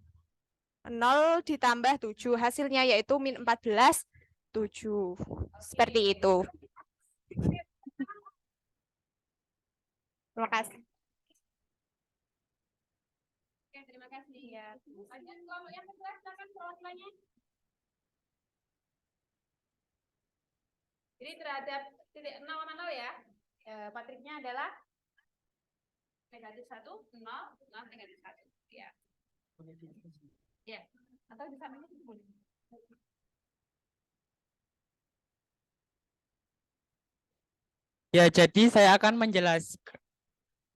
0 ditambah 7. Hasilnya yaitu min 14, 7. Seperti itu. Terima kasih. Oke, terima kasih ya. Lanjut kelompok yang kedua, silakan perwakilannya. Jadi terhadap titik 0,0 ya, matriksnya adalah negatif 1, 0, 0, negatif 1. Ya. Ya. Atau di sampingnya itu boleh. Ya, jadi saya akan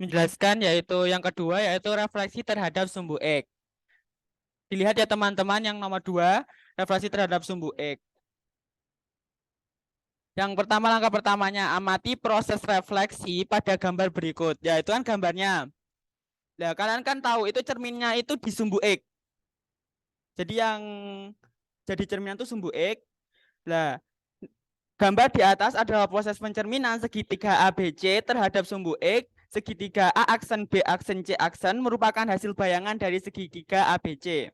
menjelaskan yaitu yang kedua yaitu refleksi terhadap sumbu X. Dilihat ya teman-teman yang nomor 2, refleksi terhadap sumbu X. Yang pertama, langkah pertamanya amati proses refleksi pada gambar berikut. Ya, itu kan gambarnya. Nah, kalian kan tahu itu cerminnya itu di sumbu X. Jadi yang jadi cerminan itu sumbu X. Nah, gambar di atas adalah proses pencerminan segitiga ABC terhadap sumbu X. Segitiga A aksen, B aksen, C aksen merupakan hasil bayangan dari segitiga ABC.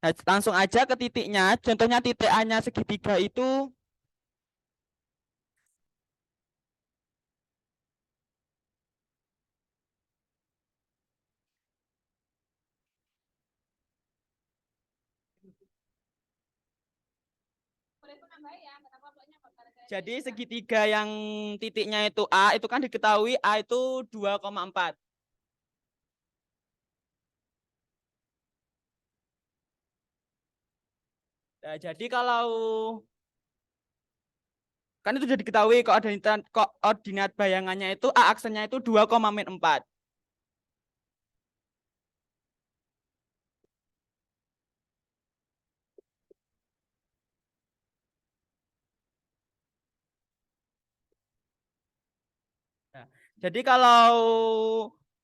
Nah, langsung aja ke titiknya. Contohnya titik A-nya segitiga itu Boleh pun nambah ya, kata kelompoknya. jadi segitiga yang titiknya itu A itu kan diketahui A itu 2,4. Nah, jadi kalau kan itu sudah diketahui koordinat bayangannya itu A aksennya itu 2,4. Nah, jadi kalau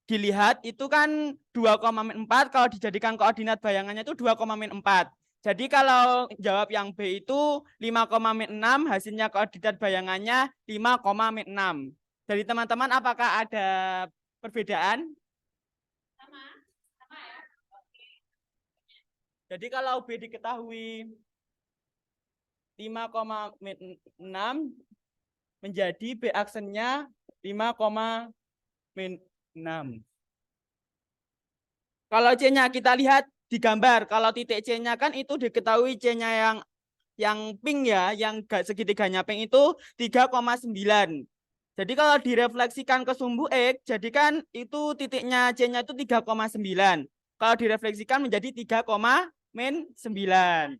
dilihat itu kan 2,4 kalau dijadikan koordinat bayangannya itu 2,4. Jadi kalau jawab yang B itu 5,6, hasilnya koordinat bayangannya 5,6. Jadi teman-teman apakah ada perbedaan? Sama ya. Jadi kalau B diketahui 5,6 menjadi B aksennya 5,6. Kalau C-nya kita lihat di gambar, kalau titik C-nya kan itu diketahui C-nya yang pink ya, yang segitiganya pink itu 3,9. Jadi kalau direfleksikan ke sumbu X, jadi kan itu titiknya C-nya itu 3,9. Kalau direfleksikan menjadi 3,9.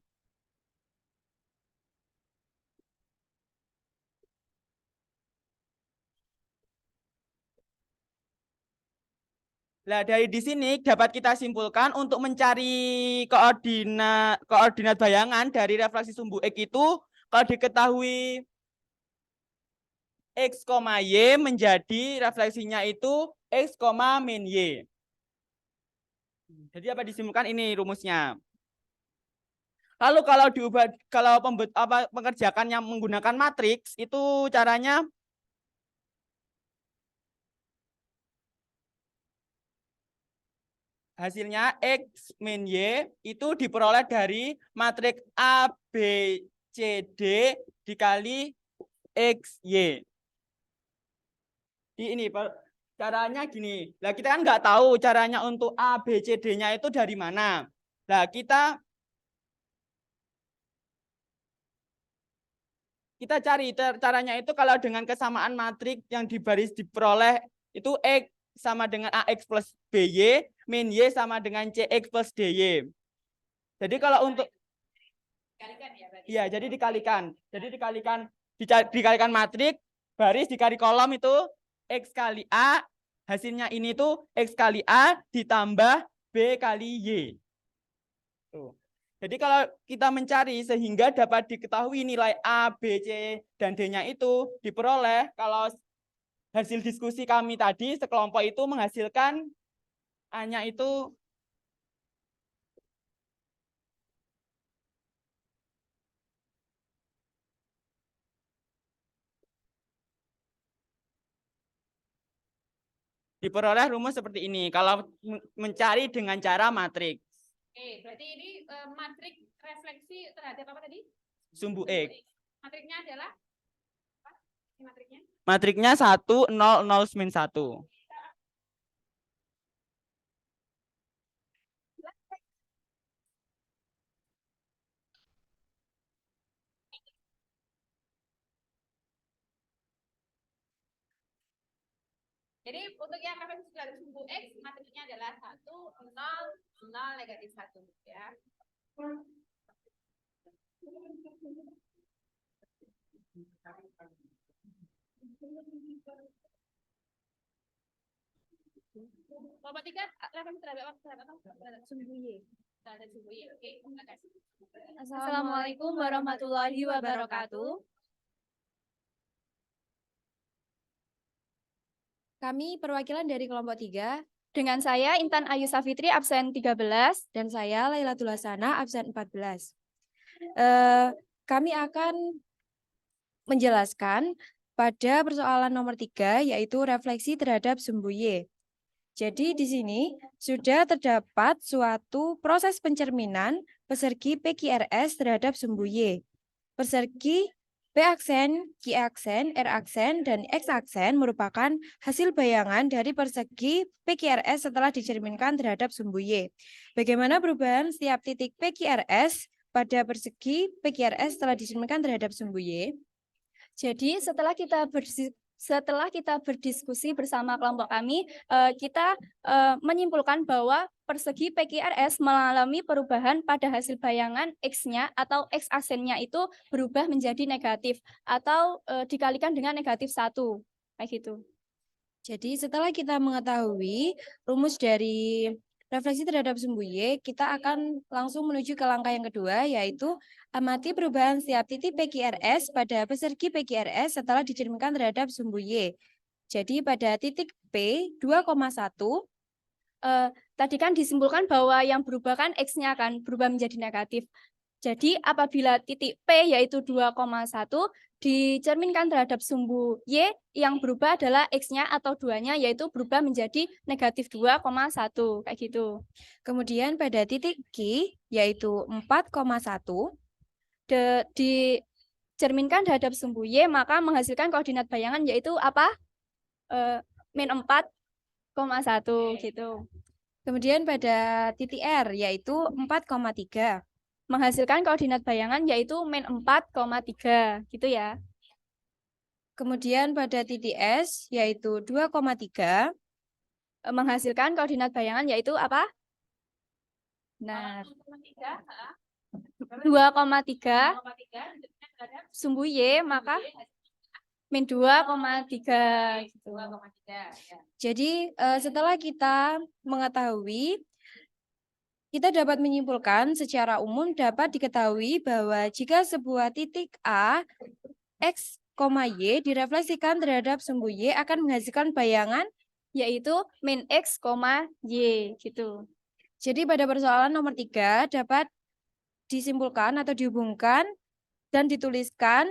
Nah, dari di sini dapat kita simpulkan untuk mencari koordinat bayangan dari refleksi sumbu X itu kalau diketahui X, Y menjadi refleksinya itu X, min Y. Jadi apa disimpulkan ini rumusnya. Lalu kalau diubah, kalau mengerjakan yang menggunakan matriks itu caranya hasilnya X min Y itu diperoleh dari matriks A, B, C, D dikali X, Y. Ini caranya gini. Lah kita kan nggak tahu caranya untuk A, B, C, D-nya itu dari mana. Nah kita cari caranya itu kalau dengan kesamaan matriks yang di baris diperoleh itu X sama dengan AX plus BY min Y sama dengan CX plus DY. Jadi kalau untuk iya, jadi dikalikan. Jadi dikalikan matriks, baris dikali kolom itu X kali A, hasilnya ini tuh X kali A ditambah B kali Y. Tuh. Jadi kalau kita mencari sehingga dapat diketahui nilai A, B, C, dan D-nya itu diperoleh kalau hasil diskusi kami tadi sekelompok itu menghasilkan A-nya itu diperoleh rumus seperti ini kalau mencari dengan cara matriks. Oke, berarti ini matriks refleksi terhadap apa tadi? Sumbu X. Matriknya adalah apa? Ini matriknya? Matriknya 1, 0, 0, min 1. Jadi untuk yang refleksi terhadap sumbu X, matriknya adalah 1, 0, 0, negatif 1. Ya. Kelompok 3 refleksi terhadap sumbu Y. Terhadap sumbu Y. Oke, terima kasih. Assalamualaikum warahmatullahi wabarakatuh. Kami perwakilan dari kelompok 3 Dengan saya Intan Ayu Safitri absen 13. dan saya Lailatul Hasanah absen 14. Kami akan menjelaskan pada persoalan nomor 3 yaitu refleksi terhadap sumbu Y. Jadi di sini sudah terdapat suatu proses pencerminan persegi PQRS terhadap sumbu Y. Persegi P aksen, Q aksen, R aksen, dan X aksen merupakan hasil bayangan dari persegi PQRS setelah dicerminkan terhadap sumbu Y. Bagaimana perubahan setiap titik PQRS pada persegi PQRS setelah dicerminkan terhadap sumbu Y? Jadi setelah kita berdiskusi bersama kelompok kami, kita menyimpulkan bahwa persegi PQRS mengalami perubahan pada hasil bayangan X-nya atau X aksennya itu berubah menjadi negatif atau dikalikan dengan negatif 1. Kayak gitu. Jadi setelah kita mengetahui rumus dari refleksi terhadap sumbu Y, kita akan langsung menuju ke langkah yang kedua, yaitu amati perubahan setiap titik PQRS pada persegi PQRS setelah dicerminkan terhadap sumbu Y. Jadi pada titik P 2,1, Tadi kan disimpulkan bahwa yang berubah kan X-nya kan berubah menjadi negatif. Jadi apabila titik P yaitu 2,1 dicerminkan terhadap sumbu Y, yang berubah adalah X-nya atau 2-nya yaitu berubah menjadi negatif 2,1 kayak gitu. Kemudian pada titik Q yaitu 4,1 dicerminkan terhadap sumbu Y maka menghasilkan koordinat bayangan yaitu apa? Min 4,1 gitu. Kemudian pada titik R yaitu 4,3. Menghasilkan koordinat bayangan yaitu min 4,3 gitu ya. Kemudian pada titik S yaitu 2,3. Menghasilkan koordinat bayangan yaitu apa? Nah, 2,3 sumbu Y maka min 2,3 gitu. Jadi setelah kita mengetahui, kita dapat menyimpulkan secara umum dapat diketahui bahwa jika sebuah titik A, X, Y direfleksikan terhadap sumbu Y akan menghasilkan bayangan yaitu min X, Y gitu. Jadi pada persoalan nomor 3 dapat disimpulkan atau dihubungkan dan dituliskan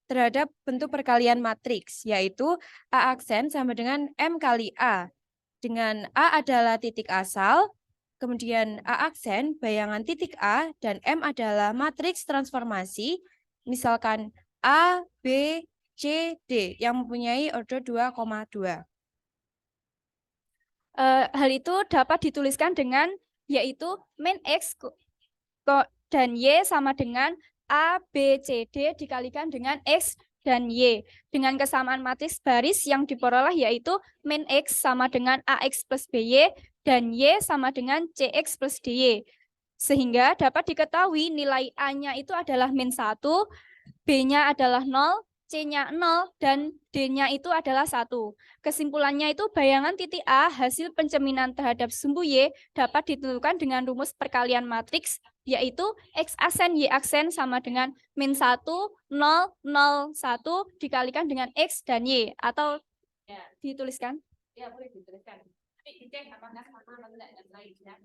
terhadap bentuk perkalian matriks, yaitu A aksen sama dengan M kali A. Dengan A adalah titik asal, kemudian A aksen bayangan titik A, dan M adalah matriks transformasi, misalkan A, B, C, D, yang mempunyai order 2,2. Hal itu dapat dituliskan dengan yaitu min X dan Y sama dengan A, B, C, D dikalikan dengan X dan Y. Dengan kesamaan matriks baris yang diperoleh yaitu min X sama dengan AX plus BY dan Y sama dengan CX plus DY. Sehingga dapat diketahui nilai A-nya itu adalah min 1, B-nya adalah 0, C-nya 0, dan D-nya itu adalah 1. Kesimpulannya itu bayangan titik A hasil pencerminan terhadap sumbu Y dapat ditentukan dengan rumus perkalian matriks, yaitu X aksen Y aksen sama dengan min 1, 0, 0, 1 dikalikan dengan X dan Y. Atau Ya, dituliskan? ya boleh dituliskan. Tapi dicek apakah sama atau tidak dan lain ya.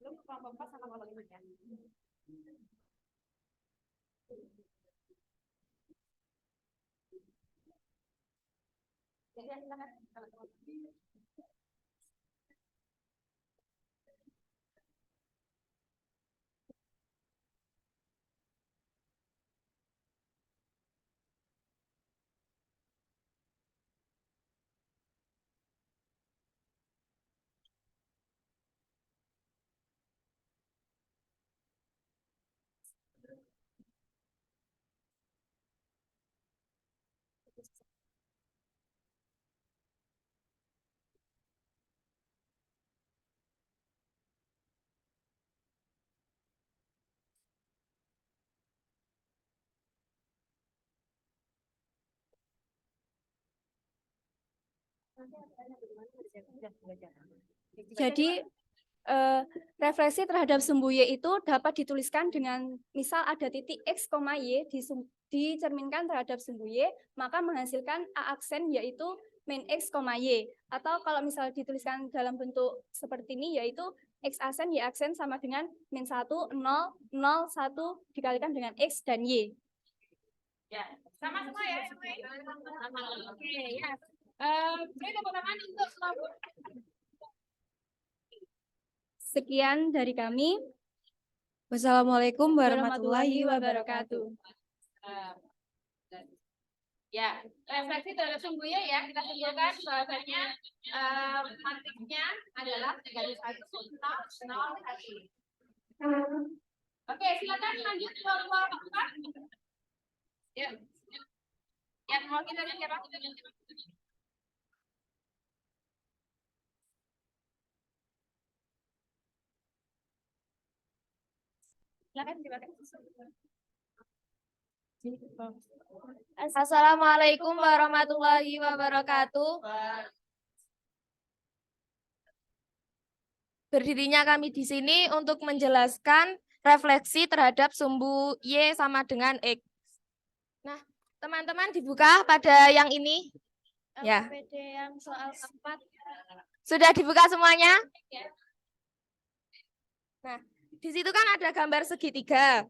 Belum kelompok 4 sama kelompok 5 ya. Jadi silakan. Jadi refleksi terhadap sumbu Y itu dapat dituliskan dengan misal ada titik X, Y dicerminkan terhadap sumbu Y, maka menghasilkan A aksen yaitu min X, Y. Atau kalau misal dituliskan dalam bentuk seperti ini yaitu X aksen, Y aksen sama dengan min 1, 0, 0, 1 dikalikan dengan X dan Y. Ya, sama semua ya. Oke, ya. Beri tepuk tangan untuk kelompok. Sekian dari kami. Wassalamualaikum warahmatullahi wabarakatuh. Ya, refleksi terhadap sumbu Y ya, kita simpulkan bahwasanya matriksnya adalah 3 1 0 0 1. Oke, silakan lanjut ke kelompok 4. Ya. Yang mau kita lihat siapa? Silakan silakan. Assalamualaikum warahmatullahi wabarakatuh. Berdirinya kami di sini untuk menjelaskan refleksi terhadap sumbu Y sama dengan X. Nah, teman-teman dibuka pada yang ini. Ya. LKPD yang soal keempat. Sudah dibuka semuanya? Nah, di situ kan ada gambar segitiga.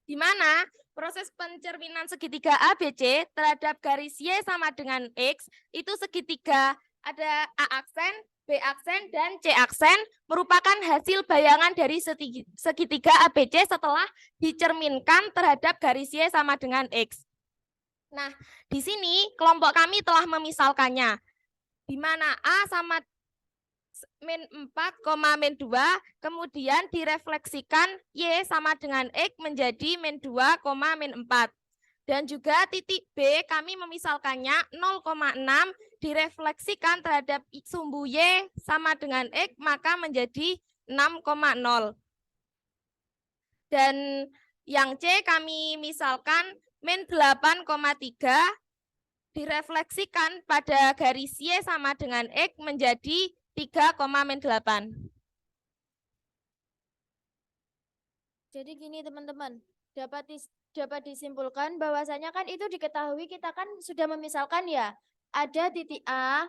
Di mana proses pencerminan segitiga ABC terhadap garis Y sama dengan X, itu segitiga ada A aksen, B aksen, dan C aksen merupakan hasil bayangan dari segitiga ABC setelah dicerminkan terhadap garis Y sama dengan X. Nah, di sini kelompok kami telah memisalkannya, di mana A sama min 4, min 2, kemudian direfleksikan Y sama dengan X menjadi min 2, min 4. Dan juga titik B kami memisalkannya 0,6 direfleksikan terhadap sumbu Y sama dengan X maka menjadi 6,0. Dan yang C kami misalkan min 8,3 direfleksikan pada garis Y sama dengan X menjadi 3, min 8. Jadi gini teman-teman, dapat disimpulkan bahwasanya kan itu diketahui kita kan sudah memisalkan ya, ada titik A,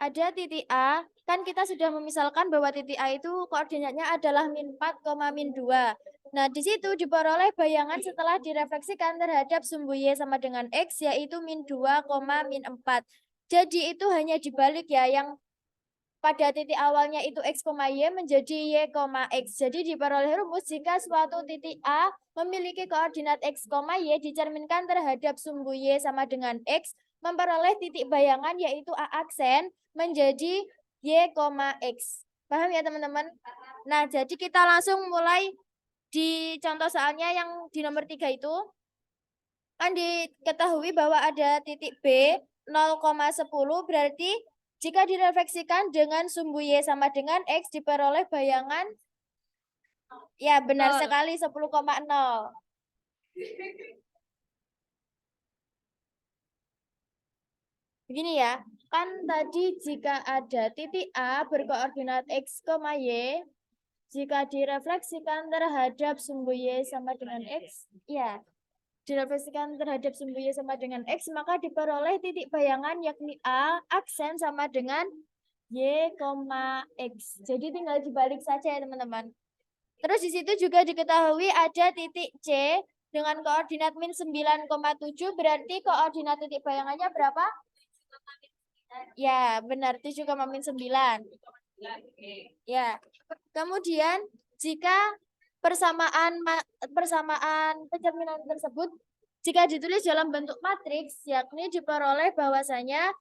ada titik A, kan kita sudah memisalkan bahwa titik A itu koordinatnya adalah min 4, min 2. Nah, di situ diperoleh bayangan setelah direfleksikan terhadap sumbu Y sama dengan X, yaitu min 2, min 4. Jadi itu hanya dibalik ya, yang pada titik awalnya itu X, Y menjadi Y, X. Jadi diperoleh rumus jika suatu titik A memiliki koordinat X, Y dicerminkan terhadap sumbu Y sama dengan X, memperoleh titik bayangan yaitu A aksen menjadi Y, X. Paham ya teman-teman? Nah, jadi kita langsung mulai di contoh soalnya yang di nomor 3 itu. Kan diketahui bahwa ada titik B 0,10 berarti jika direfleksikan dengan sumbu Y sama dengan X diperoleh bayangan ya benar sekali 10,0. Begini ya, kan tadi jika ada titik A berkoordinat X, Y, jika direfleksikan terhadap sumbu Y sama dengan X, ya, direfleksikan terhadap sumbu Y sama dengan X, maka diperoleh titik bayangan yakni A, aksen sama dengan Y, X. Jadi tinggal dibalik saja ya teman-teman. Terus di situ juga diketahui ada titik C dengan koordinat min 9,7, berarti koordinat titik bayangannya berapa? Ya, benar, 7,9. Ya. Kemudian jika persamaan pencerminan tersebut jika ditulis dalam bentuk matriks, yakni diperoleh bahwasanya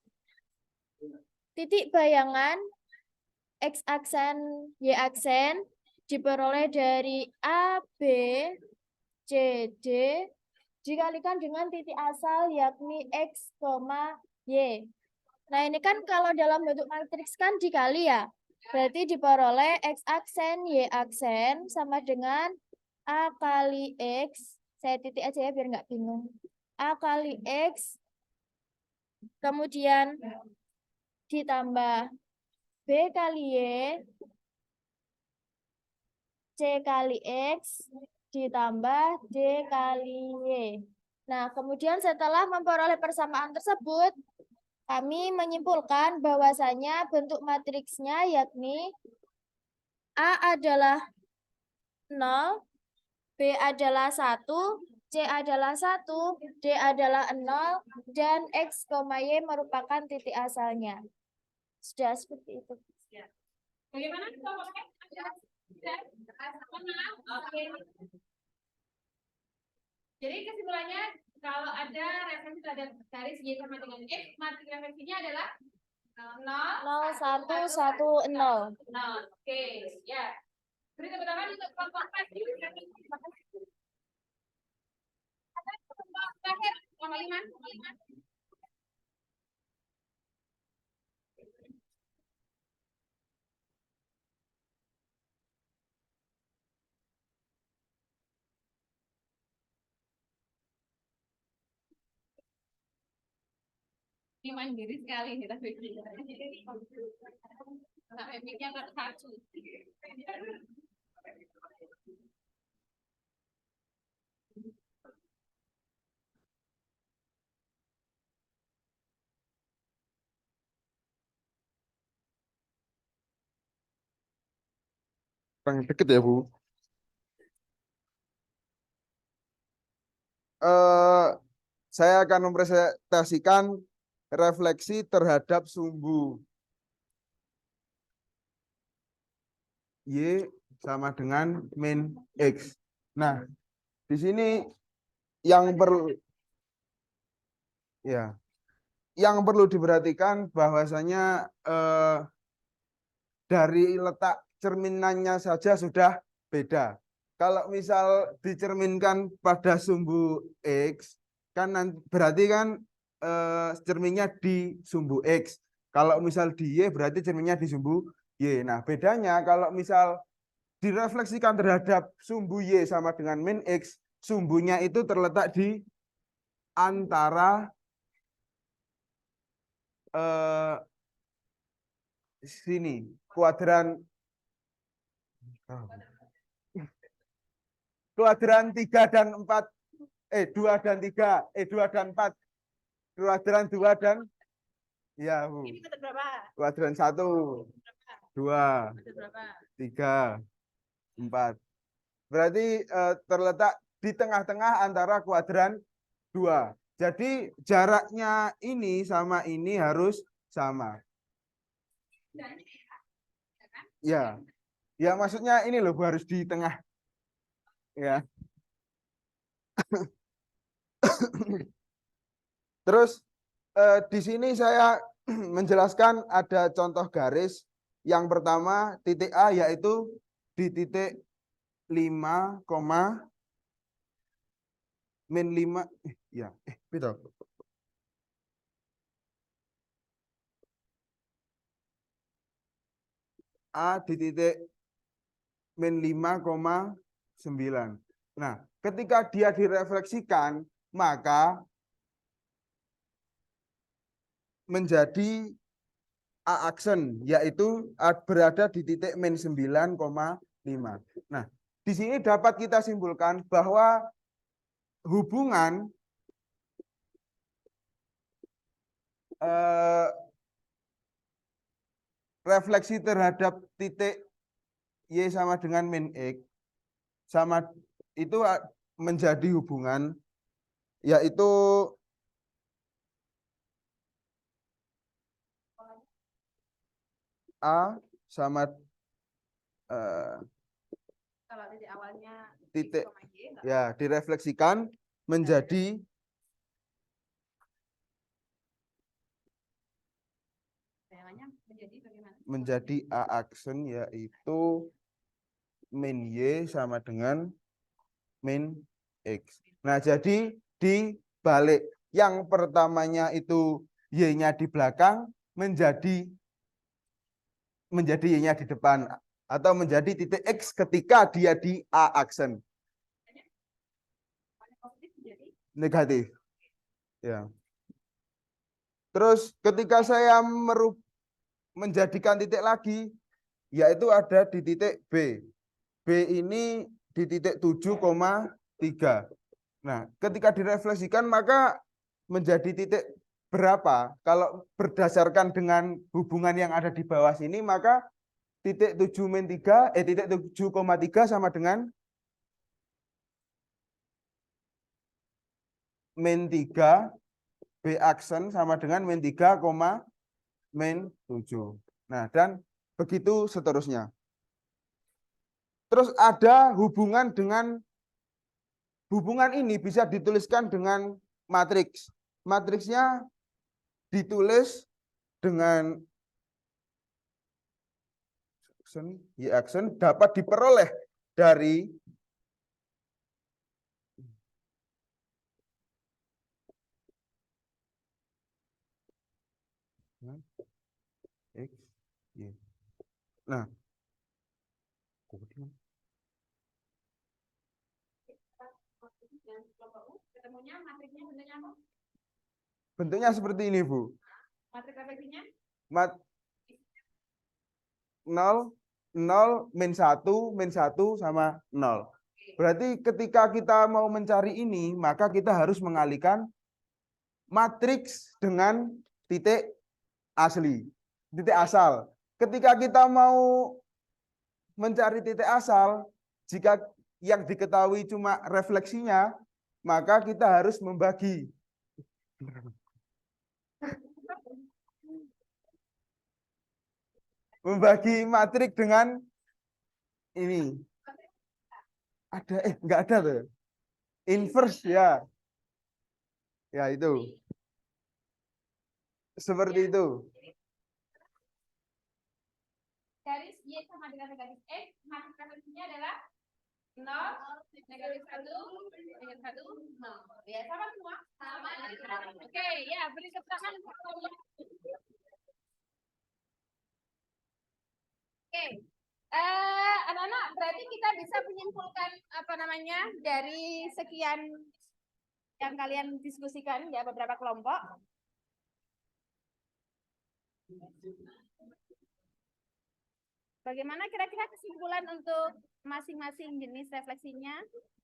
titik bayangan X aksen, Y aksen diperoleh dari A, B, C, D dikalikan dengan titik asal yakni X, Y. Nah, ini kan kalau dalam bentuk matriks kan dikali ya. Berarti diperoleh X aksen, Y aksen sama dengan A kali X. Saya titik aja ya biar nggak bingung. A kali X. Kemudian ditambah B kali Y. C kali X. Ditambah D kali Y. Nah, kemudian setelah memperoleh persamaan tersebut, kami menyimpulkan bahwasanya bentuk matriksnya yakni A adalah 0, B adalah 1, C adalah 1, D adalah 0, dan X, Y merupakan titik asalnya. Sudah seperti itu. Bagaimana? Oke. Jadi kesimpulannya kalau ada referensi terhadap garis Y sama dengan X, matriks referensinya adalah 0, 0, 1, 1, 0. Oke, ya. Beri tepuk tangan untuk kelompok terakhir, kelompok Iman. Ini mandiri sekali nih tapi sampai mic-nya tersatu. Kurang deket ya, Bu. Saya akan mempresentasikan refleksi terhadap sumbu Y sama dengan min X. Nah, di sini yang perlu ya, yang perlu diperhatikan bahwasanya dari letak cerminannya saja sudah beda. Kalau misal dicerminkan pada sumbu X, kan berarti kan cerminnya di sumbu X. Kalau misal di Y berarti cerminnya di sumbu Y. Nah, bedanya kalau misal direfleksikan terhadap sumbu Y sama dengan min X, sumbunya itu terletak di antara sini, kuadran 3 dan 4, 2 dan 3, 2 dan 4, kuadran 2 dan ya, Bu. Ini metode berapa? Kuadran 1, 2, Metode berapa? 3, 4. Berarti terletak di tengah-tengah antara kuadran 2. Jadi jaraknya ini sama ini harus sama. Ya. Ya maksudnya ini loh, Bu, harus di tengah. Ya. Terus di sini saya menjelaskan ada contoh garis. Yang pertama titik A yaitu di titik 5, min 5 ya betul. A di titik min 5,9. Nah, ketika dia direfleksikan, maka menjadi A aksen, yaitu berada di titik min 9,5. Nah, di sini dapat kita simpulkan bahwa hubungan refleksi terhadap titik Y sama dengan min X sama itu menjadi hubungan yaitu A sama Kalau titik awalnya titik X, Y, enggak? ya direfleksikan menjadi menjadi A aksen yaitu min Y sama dengan min X. Nah, jadi dibalik. Yang pertamanya itu Y-nya di belakang menjadi Y-nya di depan atau menjadi titik X ketika dia di A aksen. Negatif. Ya. Terus ketika saya menjadikan titik lagi, yaitu ada di titik B. B ini di titik 7,3. Nah, ketika direfleksikan maka menjadi titik berapa? Kalau berdasarkan dengan hubungan yang ada di bawah sini, maka titik 7 min 3, titik 7,3 sama dengan min 3, B aksen sama dengan min 3, min 7. Nah, dan begitu seterusnya. Terus ada hubungan ini bisa dituliskan dengan matriks. Matriksnya ditulis dengan Y aksen dapat diperoleh dari X, Y. Nah, bentuknya seperti ini, Bu. Matrik refleksinya? 0, 0, min 1, min 1 sama 0. Berarti ketika kita mau mencari ini, maka kita harus mengalihkan matriks dengan titik asli, titik asal. Ketika kita mau mencari titik asal, jika yang diketahui cuma refleksinya, maka kita harus membagi. Membagi matrik dengan Ini ada nggak ada tuh. Inverse ya. Ya itu. Seperti itu. Garis Y sama dengan garis X, maka referensinya adalah 0, negatif 1, negatif 1, 0. Ya, sama semua? Sama. Oke, ya, beri tepuk tangan. Oke. Anak-anak, berarti kita bisa menyimpulkan apa namanya dari sekian yang kalian diskusikan ya beberapa kelompok. Bagaimana kira-kira kesimpulan untuk masing-masing jenis refleksinya,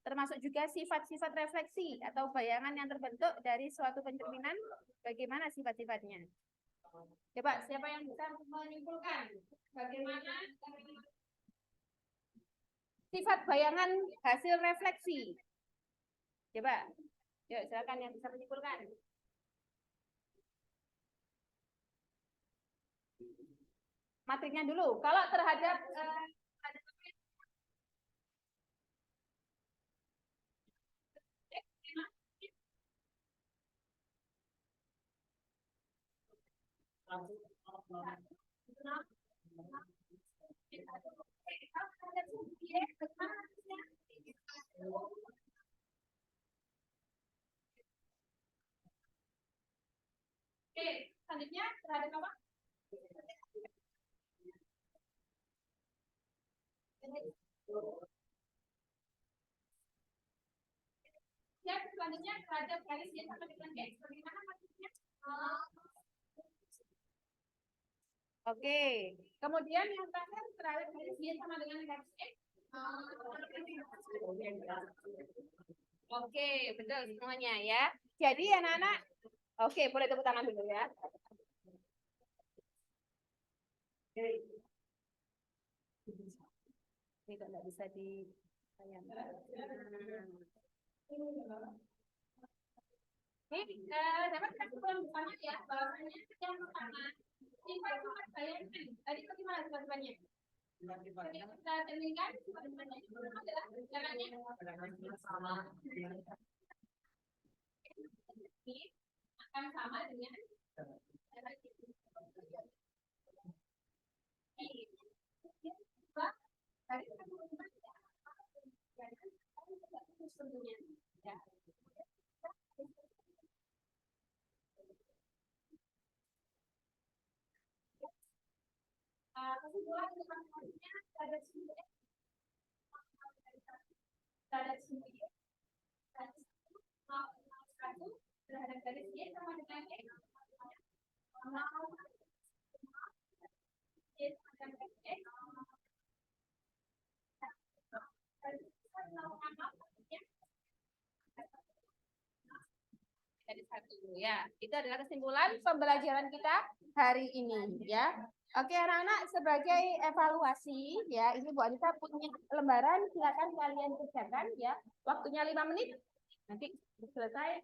termasuk juga sifat-sifat refleksi atau bayangan yang terbentuk dari suatu pencerminan, bagaimana sifat-sifatnya? Coba, siapa yang bisa menyimpulkan bagaimana sifat bayangan hasil refleksi? Coba, yuk silakan yang bisa menyimpulkan. Matriknya dulu. Kalau terhadap Oke, selanjutnya terhadap apa? Ya, selanjutnya terhadap garis Y sama dengan X, bagaimana maksudnya? Oke, kemudian yang terakhir terhadap garis Y sama dengan garis X. Oke, betul semuanya ya. Jadi anak-anak, oke, boleh tepuk tangan dulu ya. Ini kok nggak bisa ditayangkan. Ini dapat kesimpulan bersama ya, bahwasanya yang pertama sifat-sifat bayangan. Tadi bagaimana sifat-sifatnya? Kita cerminkan sifat-sifatnya itu adalah jalannya akan sama dengan kesimpulan informasinya ada terhadap garis Y sama dengan X. Dari satu ya, itu adalah kesimpulan pembelajaran kita hari ini ya. Oke anak-anak, sebagai evaluasi ya, ini Bu Anita punya lembaran, silakan kalian kerjakan ya. Waktunya 5 menit, nanti selesai.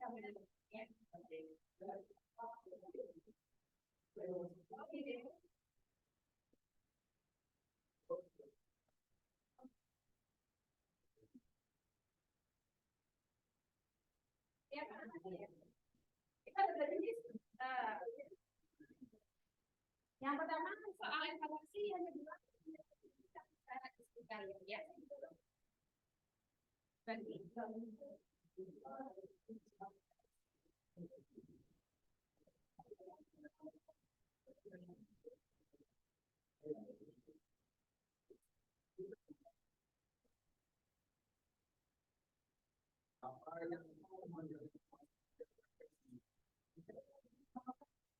Yang pertama soal evaluasi, yang kedua ya.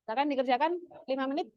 Silakan dikerjakan 5 menit.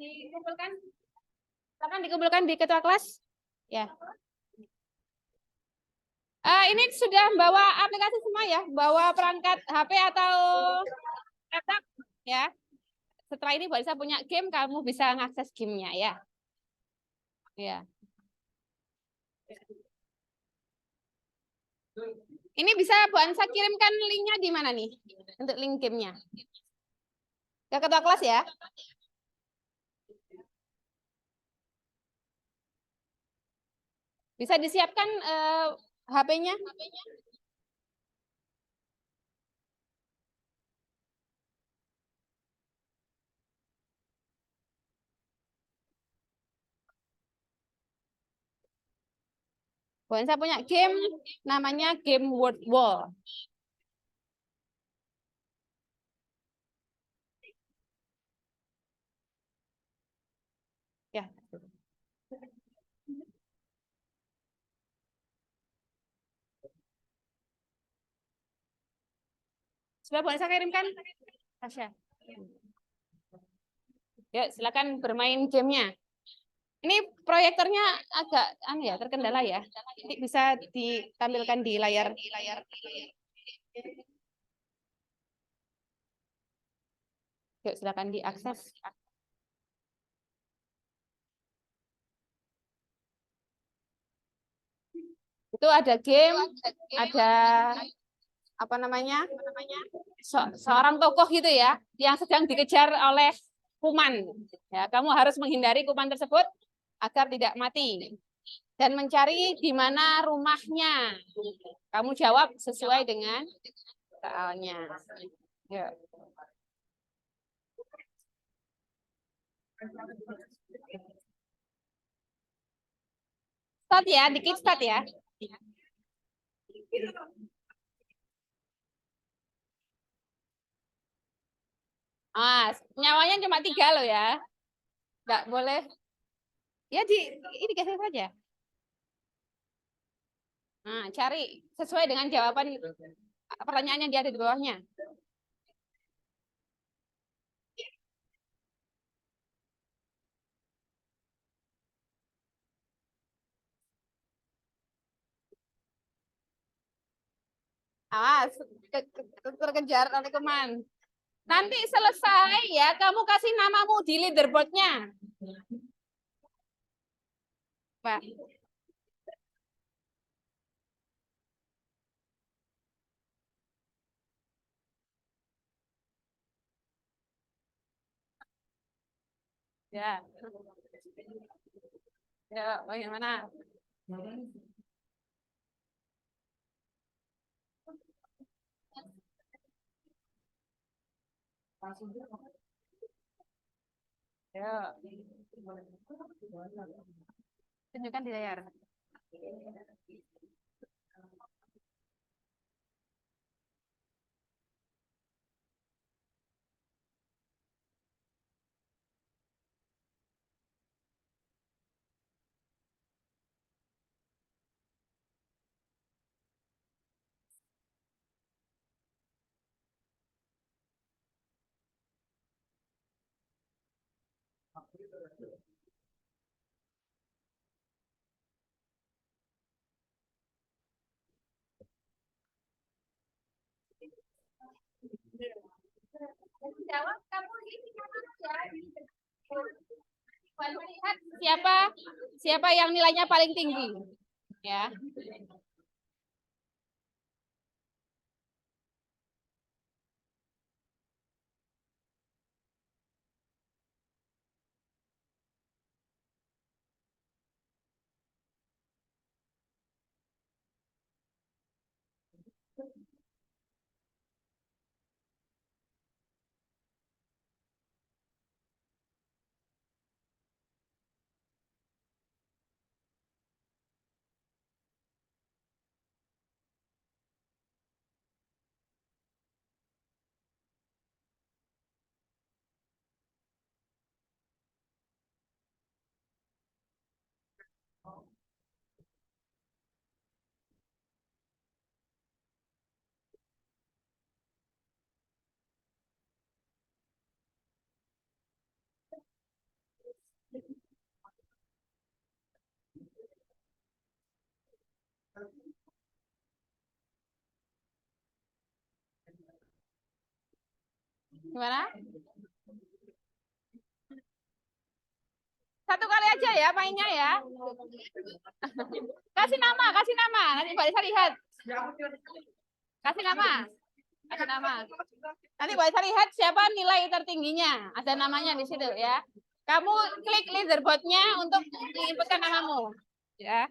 Dikumpulkan, silakan dikumpulkan di ketua kelas. Ya. Ini sudah bawa aplikasi semua ya, bawa perangkat HP atau laptop ya. Setelah ini bisa punya game, kamu bisa mengakses gamenya ya. Ya. Ini bisa Bu Ansa kirimkan linknya di mana nih untuk link gamenya? Ke ketua kelas ya. Bisa disiapkan HP-nya. Bu Ansa punya game namanya game Word Wall. Ya. Sudah Bu Ansa kirimkan? Tasya. Ya, silakan bermain gamenya. Ini proyektornya agak ya terkendala ya. Nanti bisa ditampilkan di layar. Yuk, silakan diakses. Itu ada game, ada apa namanya? Seorang tokoh gitu ya, yang sedang dikejar oleh kuman. Ya, kamu harus menghindari kuman tersebut agar tidak mati dan mencari di mana rumahnya. Kamu jawab sesuai dengan soalnya. Ya. Start ya, dikit start ya. Nyawanya cuma 3 loh ya. Nggak boleh. Ya ini geser saja. Nah, cari sesuai dengan jawaban pertanyaannya dia ada di bawahnya. Terkejar oleh kuman. Nanti selesai ya, kamu kasih namamu di leaderboardnya. Pak. Ya. Ya, bagaimana? Ya. Tunjukkan di layar. Jawab kamu ini lihat siapa yang nilainya paling tinggi, ya. Gimana? Satu kali aja ya mainnya ya. Kasih nama. Nanti Mbak Lisa lihat. Kasih nama. Nanti Mbak Lisa lihat siapa nilai tertingginya. Ada namanya di situ ya. Kamu klik leaderboard-nya untuk menginputkan namamu. Ya.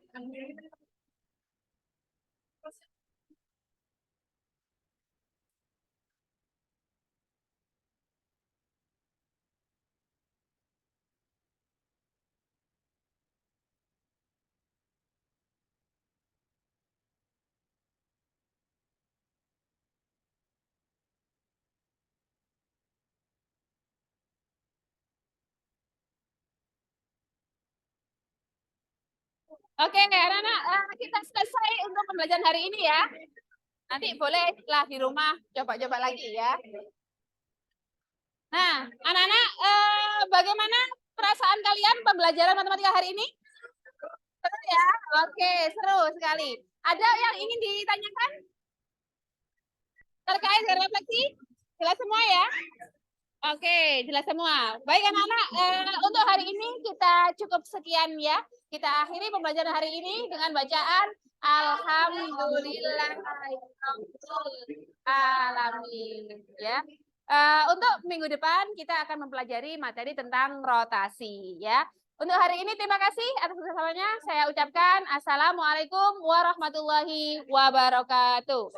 Oke, anak-anak, kita selesai untuk pembelajaran hari ini ya. Nanti boleh setelah di rumah coba-coba lagi ya. Nah, anak-anak, bagaimana perasaan kalian pembelajaran matematika hari ini? Seru ya? Oke, seru sekali. Ada yang ingin ditanyakan? Terkait dengan refleksi? Jelas semua ya? Oke, jelas semua. Baik anak-anak, untuk hari ini kita cukup sekian ya. Kita akhiri pembelajaran hari ini dengan bacaan Alhamdulillah alamin ya. Untuk minggu depan kita akan mempelajari materi tentang rotasi ya. Untuk hari ini terima kasih atas kebersamaan. Saya ucapkan Assalamualaikum warahmatullahi wabarakatuh.